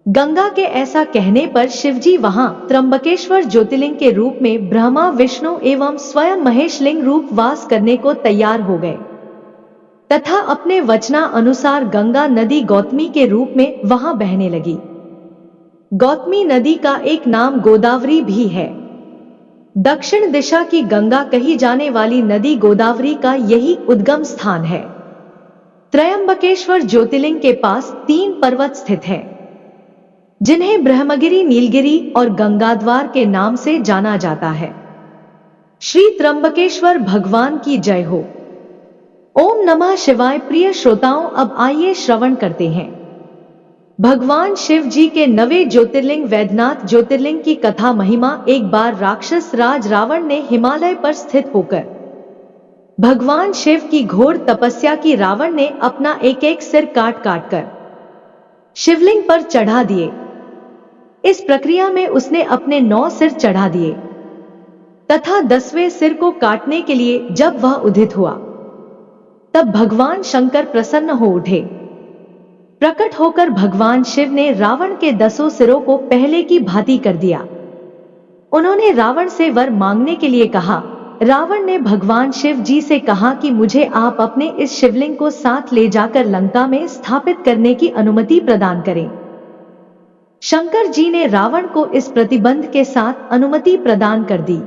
गंगा के ऐसा कहने पर शिवजी वहां त्र्यंबकेश्वर ज्योतिर्लिंग के रूप में ब्रह्मा विष्णु एवं स्वयं महेश लिंग रूप वास करने को तैयार हो गए तथा अपने वचना अनुसार गंगा नदी गौतमी के रूप में वहां बहने लगी। गौतमी नदी का एक नाम गोदावरी भी है। दक्षिण दिशा की गंगा कही जाने वाली नदी गोदावरी का यही उद्गम स्थान है। त्रयंबकेश्वर ज्योतिर्लिंग के पास 3 पर्वत स्थित हैं, जिन्हें ब्रह्मगिरि, नीलगिरि और गंगाद्वार के नाम से जाना जाता है। श्री त्र्यंबकेश्वर भगवान की जय हो। ओम नमः शिवाय। प्रिय श्रोताओं, अब आइए श्रवण करते हैं भगवान शिव जी के 9वें ज्योतिर्लिंग वैद्यनाथ ज्योतिर्लिंग की कथा महिमा। एक बार राक्षस राज रावण ने हिमालय पर स्थित होकर भगवान शिव की घोर तपस्या की। रावण ने अपना एक एक सिर काट काट कर शिवलिंग पर चढ़ा दिए। इस प्रक्रिया में उसने अपने 9 सिर चढ़ा दिए तथा 10वें सिर को काटने के लिए जब वह उदित हुआ, तब भगवान शंकर प्रसन्न हो उठे। प्रकट होकर भगवान शिव ने रावण के 10 सिरों को पहले की भांति कर दिया। उन्होंने रावण से वर मांगने के लिए कहा। रावण ने भगवान शिव जी से कहा कि मुझे आप अपने इस शिवलिंग को साथ ले जाकर लंका में स्थापित करने की अनुमति प्रदान करें। शंकर जी ने रावण को इस प्रतिबंध के साथ अनुमति प्रदान कर दी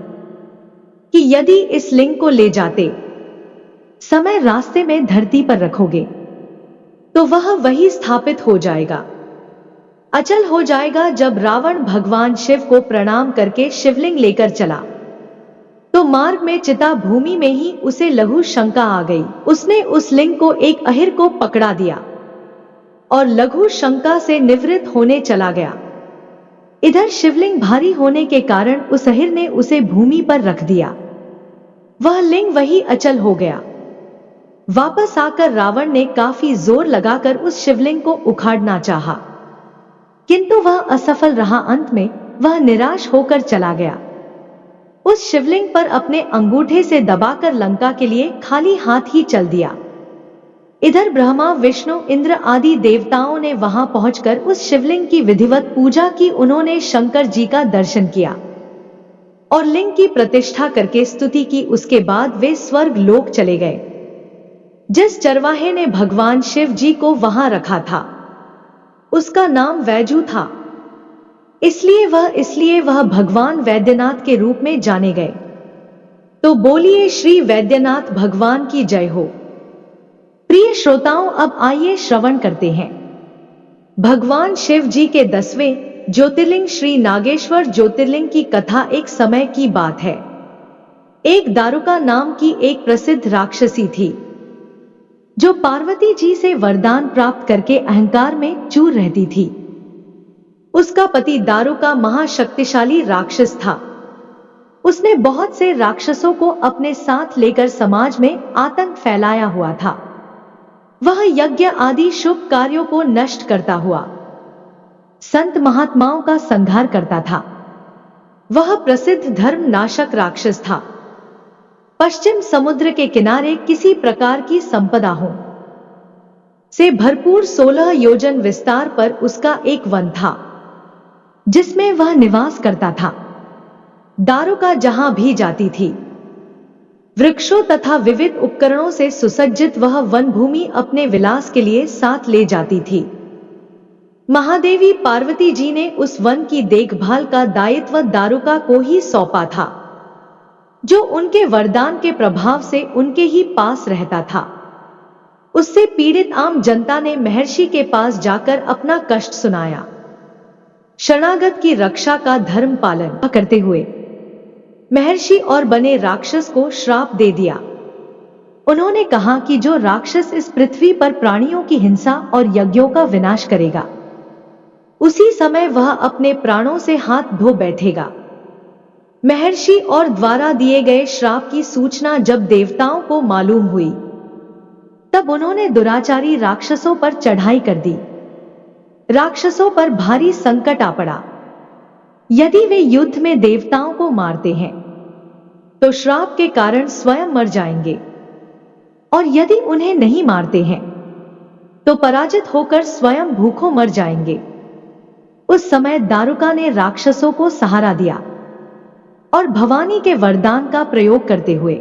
कि यदि इस लिंग को ले जाते समय रास्ते में धरती पर रखोगे तो वह वही स्थापित हो जाएगा, अचल हो जाएगा। जब रावण भगवान शिव को प्रणाम करके शिवलिंग लेकर चला तो मार्ग में चिता भूमि में ही उसे लघु शंका आ गई। उसने उस लिंग को एक अहिर को पकड़ा दिया और लघु शंका से निवृत्त होने चला गया। इधर शिवलिंग भारी होने के कारण उस अहिर ने उसे भूमि पर रख दिया। वह लिंग वही अचल हो गया। वापस आकर रावण ने काफी जोर लगाकर उस शिवलिंग को उखाड़ना चाहा, किंतु वह असफल रहा। अंत में वह निराश होकर चला गया। उस शिवलिंग पर अपने अंगूठे से दबाकर लंका के लिए खाली हाथ ही चल दिया। इधर ब्रह्मा, विष्णु, इंद्र आदि देवताओं ने वहां पहुंचकर उस शिवलिंग की विधिवत पूजा की। उन्होंने शंकर जी का दर्शन किया और लिंग की प्रतिष्ठा करके स्तुति की। उसके बाद वे स्वर्ग लोक चले गए। जिस चरवाहे ने भगवान शिव जी को वहां रखा था उसका नाम वैजू था, इसलिए वह भगवान वैद्यनाथ के रूप में जाने गए। तो बोलिए श्री वैद्यनाथ भगवान की जय हो। प्रिय श्रोताओं, अब आइए श्रवण करते हैं भगवान शिव जी के 10वें ज्योतिर्लिंग श्री नागेश्वर ज्योतिर्लिंग की कथा। एक समय की बात है, एक दारुका नाम की एक प्रसिद्ध राक्षसी थी, जो पार्वती जी से वरदान प्राप्त करके अहंकार में चूर रहती थी। उसका पति दारुका महाशक्तिशाली राक्षस था। उसने बहुत से राक्षसों को अपने साथ लेकर समाज में आतंक फैलाया हुआ था। वह यज्ञ आदि शुभ कार्यों को नष्ट करता हुआ संत महात्माओं का संहार करता था। वह प्रसिद्ध धर्म नाशक राक्षस था। पश्चिम समुद्र के किनारे किसी प्रकार की संपदा हो से भरपूर 16 योजन विस्तार पर उसका एक वन था, जिसमें वह निवास करता था। दारुका जहां भी जाती थी, वृक्षों तथा विविध उपकरणों से सुसज्जित वह वन भूमि अपने विलास के लिए साथ ले जाती थी। महादेवी पार्वती जी ने उस वन की देखभाल का दायित्व दारुका को ही सौंपा था, जो उनके वरदान के प्रभाव से उनके ही पास रहता था। उससे पीड़ित आम जनता ने महर्षि के पास जाकर अपना कष्ट सुनाया। शरणागत की रक्षा का धर्म पालन करते हुए महर्षि और बने राक्षस को श्राप दे दिया। उन्होंने कहा कि जो राक्षस इस पृथ्वी पर प्राणियों की हिंसा और यज्ञों का विनाश करेगा, उसी समय वह अपने प्राणों से हाथ धो बैठेगा। महर्षि और द्वारा दिए गए श्राप की सूचना जब देवताओं को मालूम हुई, तब उन्होंने दुराचारी राक्षसों पर चढ़ाई कर दी। राक्षसों पर भारी संकट आ पड़ा। यदि वे युद्ध में देवताओं को मारते हैं तो श्राप के कारण स्वयं मर जाएंगे, और यदि उन्हें नहीं मारते हैं तो पराजित होकर स्वयं भूखों मर जाएंगे। उस समय दारुका ने राक्षसों को सहारा दिया और भवानी के वरदान का प्रयोग करते हुए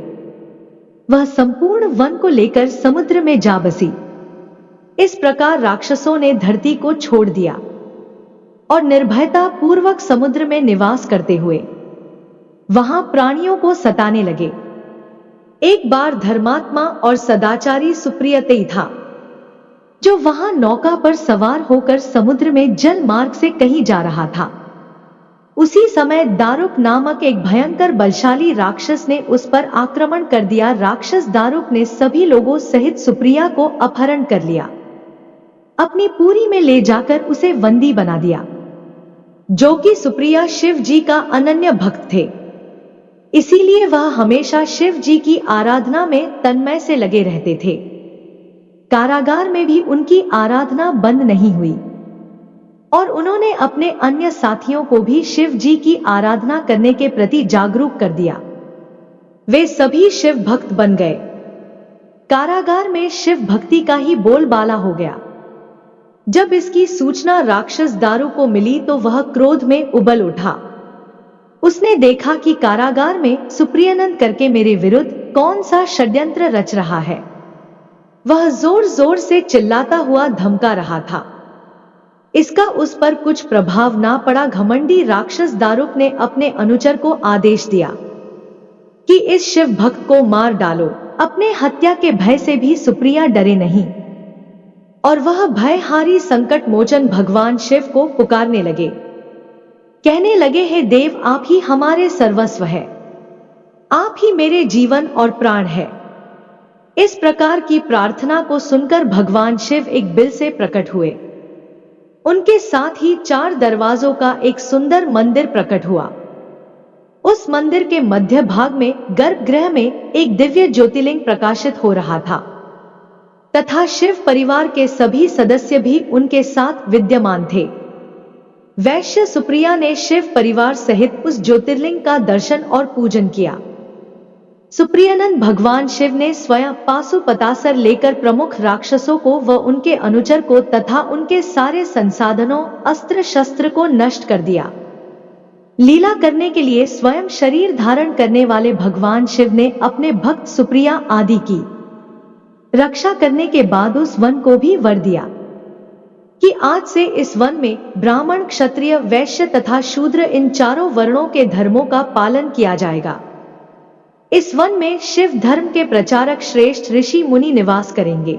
वह संपूर्ण वन को लेकर समुद्र में जा बसी। इस प्रकार राक्षसों ने धरती को छोड़ दिया और निर्भयता पूर्वक समुद्र में निवास करते हुए वहां प्राणियों को सताने लगे। एक बार धर्मात्मा और सदाचारी सुप्रियतेई था, जो वहां नौका पर सवार होकर समुद्र में जल मार्ग से कहीं जा रहा था। उसी समय दारुक नामक एक भयंकर बलशाली राक्षस ने उस पर आक्रमण कर दिया। राक्षस दारुक ने सभी लोगों सहित सुप्रिया को अपहरण कर लिया, अपनी पूरी में ले जाकर उसे बंदी बना दिया, जो कि सुप्रिया शिव जी का अनन्य भक्त थे। इसीलिए वह हमेशा शिव जी की आराधना में तन्मय से लगे रहते थे। कारागार में भी उनकी आराधना बंद नहीं हुई और उन्होंने अपने अन्य साथियों को भी शिव जी की आराधना करने के प्रति जागरूक कर दिया। वे सभी शिव भक्त बन गए। कारागार में शिव भक्ति का ही बोलबाला हो गया। जब इसकी सूचना राक्षस दारू को मिली तो वह क्रोध में उबल उठा। उसने देखा कि कारागार में सुप्रियानंद करके मेरे विरुद्ध कौन सा षड्यंत्र रच रहा है। वह जोर जोर से चिल्लाता हुआ धमका रहा था। इसका उस पर कुछ प्रभाव ना पड़ा। घमंडी राक्षस दारुक ने अपने अनुचर को आदेश दिया कि इस शिव भक्त को मार डालो। अपने हत्या के भय से भी सुप्रिया डरे नहीं और वह भयहारी संकट मोचन भगवान शिव को पुकारने लगे। कहने लगे, हे देव, आप ही हमारे सर्वस्व है, आप ही मेरे जीवन और प्राण है। इस प्रकार की प्रार्थना को सुनकर भगवान शिव एक बिल से प्रकट हुए। उनके साथ ही 4 दरवाजों का एक सुंदर मंदिर प्रकट हुआ। उस मंदिर के मध्य भाग में गर्भगृह में एक दिव्य ज्योतिर्लिंग प्रकाशित हो रहा था तथा शिव परिवार के सभी सदस्य भी उनके साथ विद्यमान थे। वैश्य सुप्रिया ने शिव परिवार सहित उस ज्योतिर्लिंग का दर्शन और पूजन किया। सुप्रियानंद भगवान शिव ने स्वयं पाशुपतास्त्र लेकर प्रमुख राक्षसों को व उनके अनुचर को तथा उनके सारे संसाधनों अस्त्र शस्त्र को नष्ट कर दिया। लीला करने के लिए स्वयं शरीर धारण करने वाले भगवान शिव ने अपने भक्त सुप्रिया आदि की रक्षा करने के बाद उस वन को भी वर दिया कि आज से इस वन में ब्राह्मण, क्षत्रिय, वैश्य तथा शूद्र इन चारों वर्णों के धर्मों का पालन किया जाएगा। इस वन में शिव धर्म के प्रचारक श्रेष्ठ ऋषि मुनि निवास करेंगे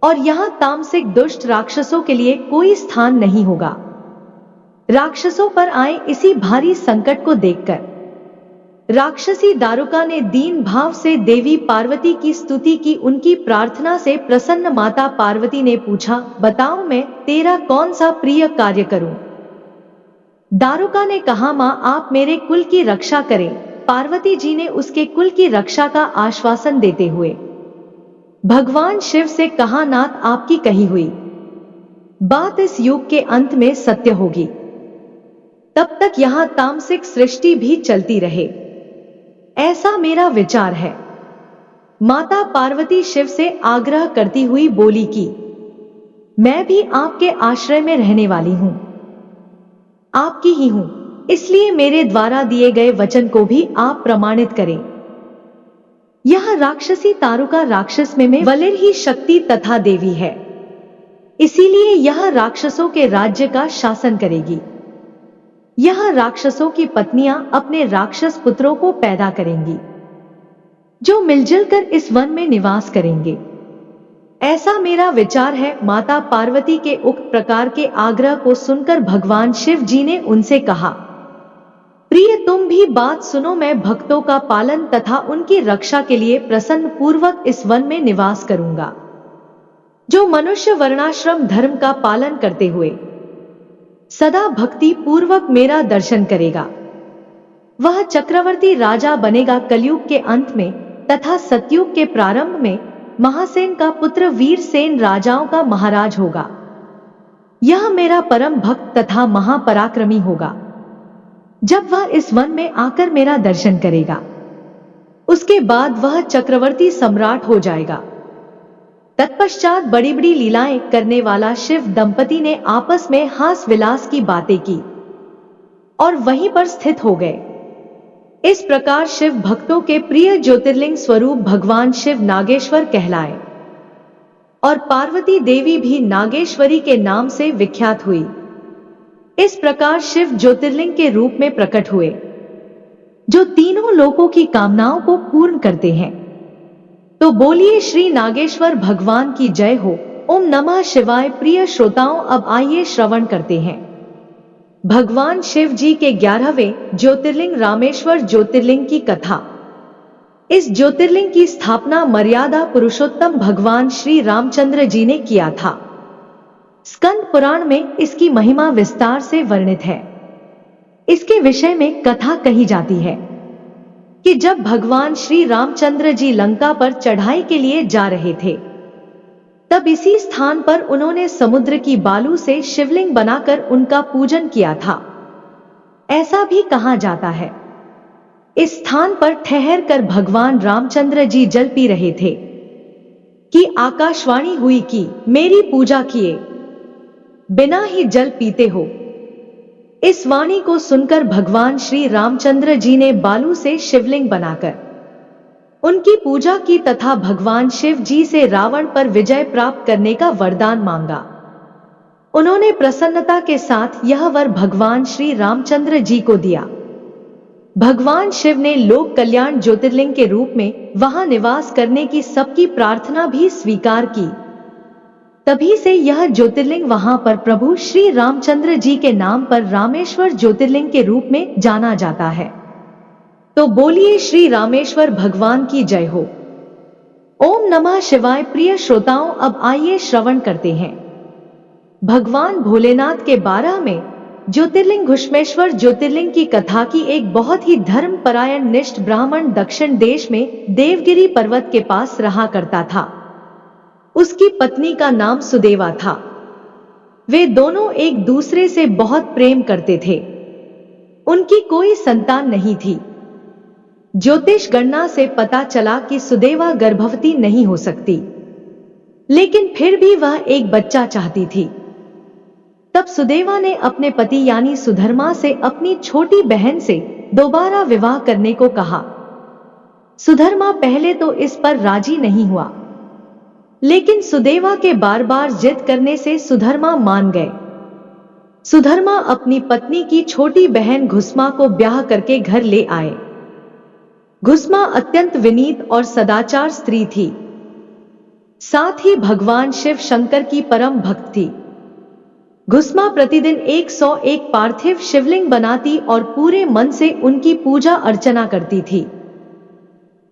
और यहाँ तामसिक दुष्ट राक्षसों के लिए कोई स्थान नहीं होगा। राक्षसों पर आए इसी भारी संकट को देखकर राक्षसी दारुका ने दीन भाव से देवी पार्वती की स्तुति की। उनकी प्रार्थना से प्रसन्न माता पार्वती ने पूछा, बताओ मैं तेरा कौन सा प्रिय कार्य करूं? दारुका ने कहा, मां, आप मेरे कुल की रक्षा करें। पार्वती जी ने उसके कुल की रक्षा का आश्वासन देते हुए भगवान शिव से कहा, नाथ, आपकी कही हुई बात इस युग के अंत में सत्य होगी, तब तक यहां तामसिक सृष्टि भी चलती रहे, ऐसा मेरा विचार है। माता पार्वती शिव से आग्रह करती हुई बोली कि मैं भी आपके आश्रय में रहने वाली हूं, आपकी ही हूं, इसलिए मेरे द्वारा दिए गए वचन को भी आप प्रमाणित करें। यह राक्षसी तारुका राक्षस में वलिर ही शक्ति तथा देवी है, इसीलिए यह राक्षसों के राज्य का शासन करेगी। यह राक्षसों की पत्नियां अपने राक्षस पुत्रों को पैदा करेंगी, जो मिलजुल कर इस वन में निवास करेंगे, ऐसा मेरा विचार है। माता पार्वती के उक्त प्रकार के आग्रह को सुनकर भगवान शिव जी ने उनसे कहा, प्रिय, तुम भी बात सुनो। मैं भक्तों का पालन तथा उनकी रक्षा के लिए प्रसन्न पूर्वक इस वन में निवास करूंगा। जो मनुष्य वर्णाश्रम धर्म का पालन करते हुए सदा भक्ति पूर्वक मेरा दर्शन करेगा, वह चक्रवर्ती राजा बनेगा। कलयुग के अंत में तथा सतयुग के प्रारंभ में महासेन का पुत्र वीरसेन राजाओं का महाराज होगा। यह मेरा परम भक्त तथा महापराक्रमी होगा। जब वह इस वन में आकर मेरा दर्शन करेगा, उसके बाद वह चक्रवर्ती सम्राट हो जाएगा। तत्पश्चात बड़ी बड़ी लीलाएं करने वाला शिव दंपति ने आपस में हास विलास की बातें की और वहीं पर स्थित हो गए। इस प्रकार शिव भक्तों के प्रिय ज्योतिर्लिंग स्वरूप भगवान शिव नागेश्वर कहलाए और पार्वती देवी भी नागेश्वरी के नाम से विख्यात हुई। इस प्रकार शिव ज्योतिर्लिंग के रूप में प्रकट हुए। जो तीनों लोकों की कामनाओं को पूर्ण करते हैं। तो बोलिए श्री नागेश्वर भगवान की जय हो। ओम नमः शिवाय। प्रिय श्रोताओं, अब आइए श्रवण करते हैं भगवान शिव जी के 11वें ज्योतिर्लिंग रामेश्वर ज्योतिर्लिंग की कथा। इस ज्योतिर्लिंग की स्थापना मर्यादा पुरुषोत्तम भगवान श्री रामचंद्र जी ने किया था। स्कंद पुराण में इसकी महिमा विस्तार से वर्णित है। इसके विषय में कथा कही जाती है कि जब भगवान श्री रामचंद्र जी लंका पर चढ़ाई के लिए जा रहे थे, तब इसी स्थान पर उन्होंने समुद्र की बालू से शिवलिंग बनाकर उनका पूजन किया था। ऐसा भी कहा जाता है, इस स्थान पर ठहर कर भगवान रामचंद्र जी जल पी रहे थे कि आकाशवाणी हुई कि मेरी पूजा किए बिना ही जल पीते हो। इस वाणी को सुनकर भगवान श्री रामचंद्र जी ने बालू से शिवलिंग बनाकर उनकी पूजा की तथा भगवान शिव जी से रावण पर विजय प्राप्त करने का वरदान मांगा। उन्होंने प्रसन्नता के साथ यह वर भगवान श्री रामचंद्र जी को दिया। भगवान शिव ने लोक कल्याण ज्योतिर्लिंग के रूप में वहां निवास करने की सबकी प्रार्थना भी स्वीकार की। तभी से यह ज्योतिर्लिंग वहां पर प्रभु श्री रामचंद्र जी के नाम पर रामेश्वर ज्योतिर्लिंग के रूप में जाना जाता है। तो बोलिए श्री रामेश्वर भगवान की जय हो। ओम नमः शिवाय। प्रिय श्रोताओं, अब आइए श्रवण करते हैं भगवान भोलेनाथ के 12वें ज्योतिर्लिंग घुश्मेश्वर ज्योतिर्लिंग की कथा की। एक बहुत ही धर्मपरायण निष्ठ ब्राह्मण दक्षिण देश में देवगिरी पर्वत के पास रहा करता था। उसकी पत्नी का नाम सुदेवा था। वे दोनों एक दूसरे से बहुत प्रेम करते थे। उनकी कोई संतान नहीं थी। ज्योतिष गणना से पता चला कि सुदेवा गर्भवती नहीं हो सकती, लेकिन फिर भी वह एक बच्चा चाहती थी। तब सुदेवा ने अपने पति यानी सुधर्मा से अपनी छोटी बहन से दोबारा विवाह करने को कहा। सुधर्मा पहले तो इस पर राजी नहीं हुआ, लेकिन सुदेवा के बार बार जिद करने से सुधर्मा मान गए। सुधर्मा अपनी पत्नी की छोटी बहन घुस्मा को ब्याह करके घर ले आए। घुस्मा अत्यंत विनीत और सदाचार स्त्री थी, साथ ही भगवान शिव शंकर की परम भक्त थी। घुस्मा प्रतिदिन 101 पार्थिव शिवलिंग बनाती और पूरे मन से उनकी पूजा अर्चना करती थी।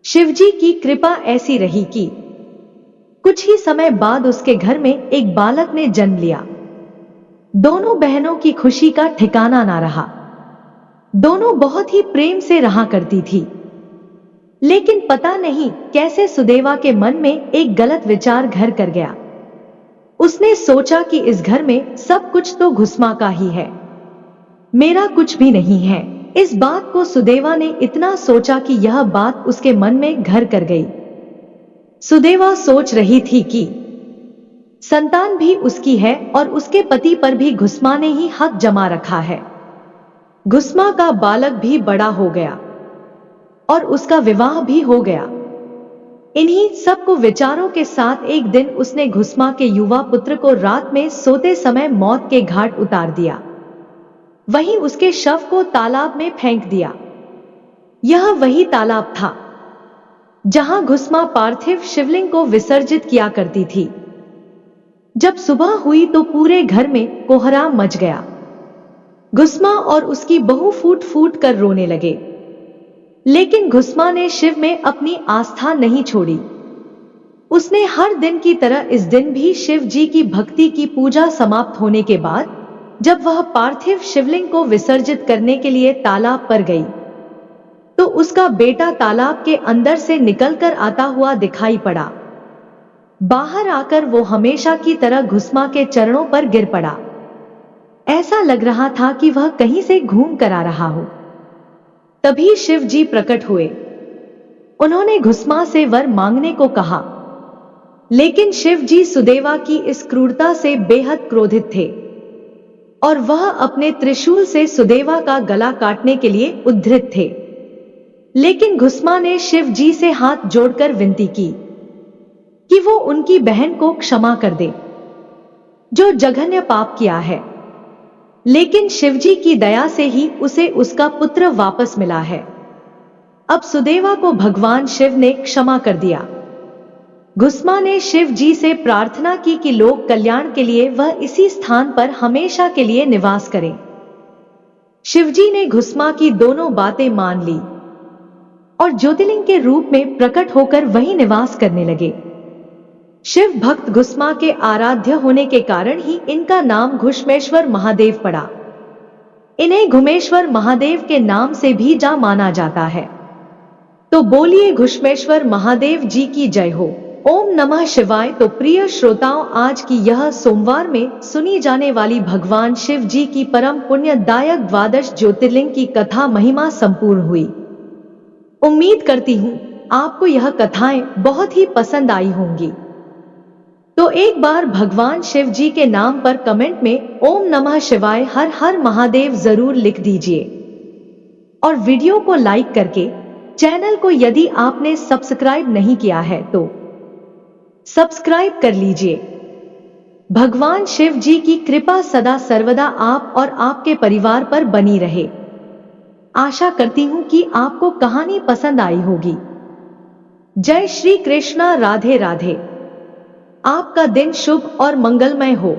शिवजी की कृपा ऐसी रही कि कुछ ही समय बाद उसके घर में एक बालक ने जन्म लिया। दोनों बहनों की खुशी का ठिकाना ना रहा। दोनों बहुत ही प्रेम से रहा करती थी, लेकिन पता नहीं कैसे सुदेवा के मन में एक गलत विचार घर कर गया। उसने सोचा कि इस घर में सब कुछ तो घुस्मा का ही है, मेरा कुछ भी नहीं है। इस बात को सुदेवा ने इतना सोचा कि यह बात उसके मन में घर कर गई। सुदेवा सोच रही थी कि संतान भी उसकी है और उसके पति पर भी घुस्मा ने ही हक जमा रखा है। घुस्मा का बालक भी बड़ा हो गया और उसका विवाह भी हो गया। इन्हीं सबको विचारों के साथ एक दिन उसने घुस्मा के युवा पुत्र को रात में सोते समय मौत के घाट उतार दिया। वहीं उसके शव को तालाब में फेंक दिया। यह वही तालाब था जहां घुस्मा पार्थिव शिवलिंग को विसर्जित किया करती थी। जब सुबह हुई तो पूरे घर में कोहराम मच गया। घुस्मा और उसकी बहू फूट फूट कर रोने लगे, लेकिन घुस्मा ने शिव में अपनी आस्था नहीं छोड़ी। उसने हर दिन की तरह इस दिन भी शिव जी की भक्ति की पूजा समाप्त होने के बाद जब वह पार्थिव शिवलिंग को विसर्जित करने के लिए तालाब पर गई, तो उसका बेटा तालाब के अंदर से निकलकर आता हुआ दिखाई पड़ा। बाहर आकर वो हमेशा की तरह घुस्मा के चरणों पर गिर पड़ा। ऐसा लग रहा था कि वह कहीं से घूम कर आ रहा हो। तभी शिव जी प्रकट हुए। उन्होंने घुस्मा से वर मांगने को कहा, लेकिन शिव जी सुदेवा की इस क्रूरता से बेहद क्रोधित थे और वह अपने त्रिशूल से सुदेवा का गला काटने के लिए उद्धृत थे। लेकिन घुस्मा ने शिव जी से हाथ जोड़कर विनती की कि वो उनकी बहन को क्षमा कर दे जो जघन्य पाप किया है। लेकिन शिवजी की दया से ही उसे उसका पुत्र वापस मिला है। अब सुदेवा को भगवान शिव ने क्षमा कर दिया। घुस्मा ने शिव जी से प्रार्थना की कि लोक कल्याण के लिए वह इसी स्थान पर हमेशा के लिए निवास करें। शिवजी ने घुस्मा की दोनों बातें मान ली और ज्योतिर्लिंग के रूप में प्रकट होकर वहीं निवास करने लगे। शिव भक्त घुस्मा के आराध्य होने के कारण ही इनका नाम घुश्मेश्वर महादेव पड़ा। इन्हें घुमेश्वर महादेव के नाम से भी माना जाता है। तो बोलिए घुश्मेश्वर महादेव जी की जय हो। ओम नमः शिवाय। तो प्रिय श्रोताओं, आज की यह सोमवार में सुनी जाने वाली भगवान शिव जी की परम पुण्यदायक द्वादश ज्योतिर्लिंग की कथा महिमा संपूर्ण हुई। उम्मीद करती हूँ आपको यह कथाएं बहुत ही पसंद आई होंगी। तो एक बार भगवान शिव जी के नाम पर कमेंट में ओम नमः शिवाय हर हर महादेव जरूर लिख दीजिए और वीडियो को लाइक करके चैनल को यदि आपने सब्सक्राइब नहीं किया है तो सब्सक्राइब कर लीजिए। भगवान शिव जी की कृपा सदा सर्वदा आप और आपके परिवार पर बनी रहे। आशा करती हूं कि आपको कहानी पसंद आई होगी। जय श्री कृष्णा। राधे राधे। आपका दिन शुभ और मंगलमय हो।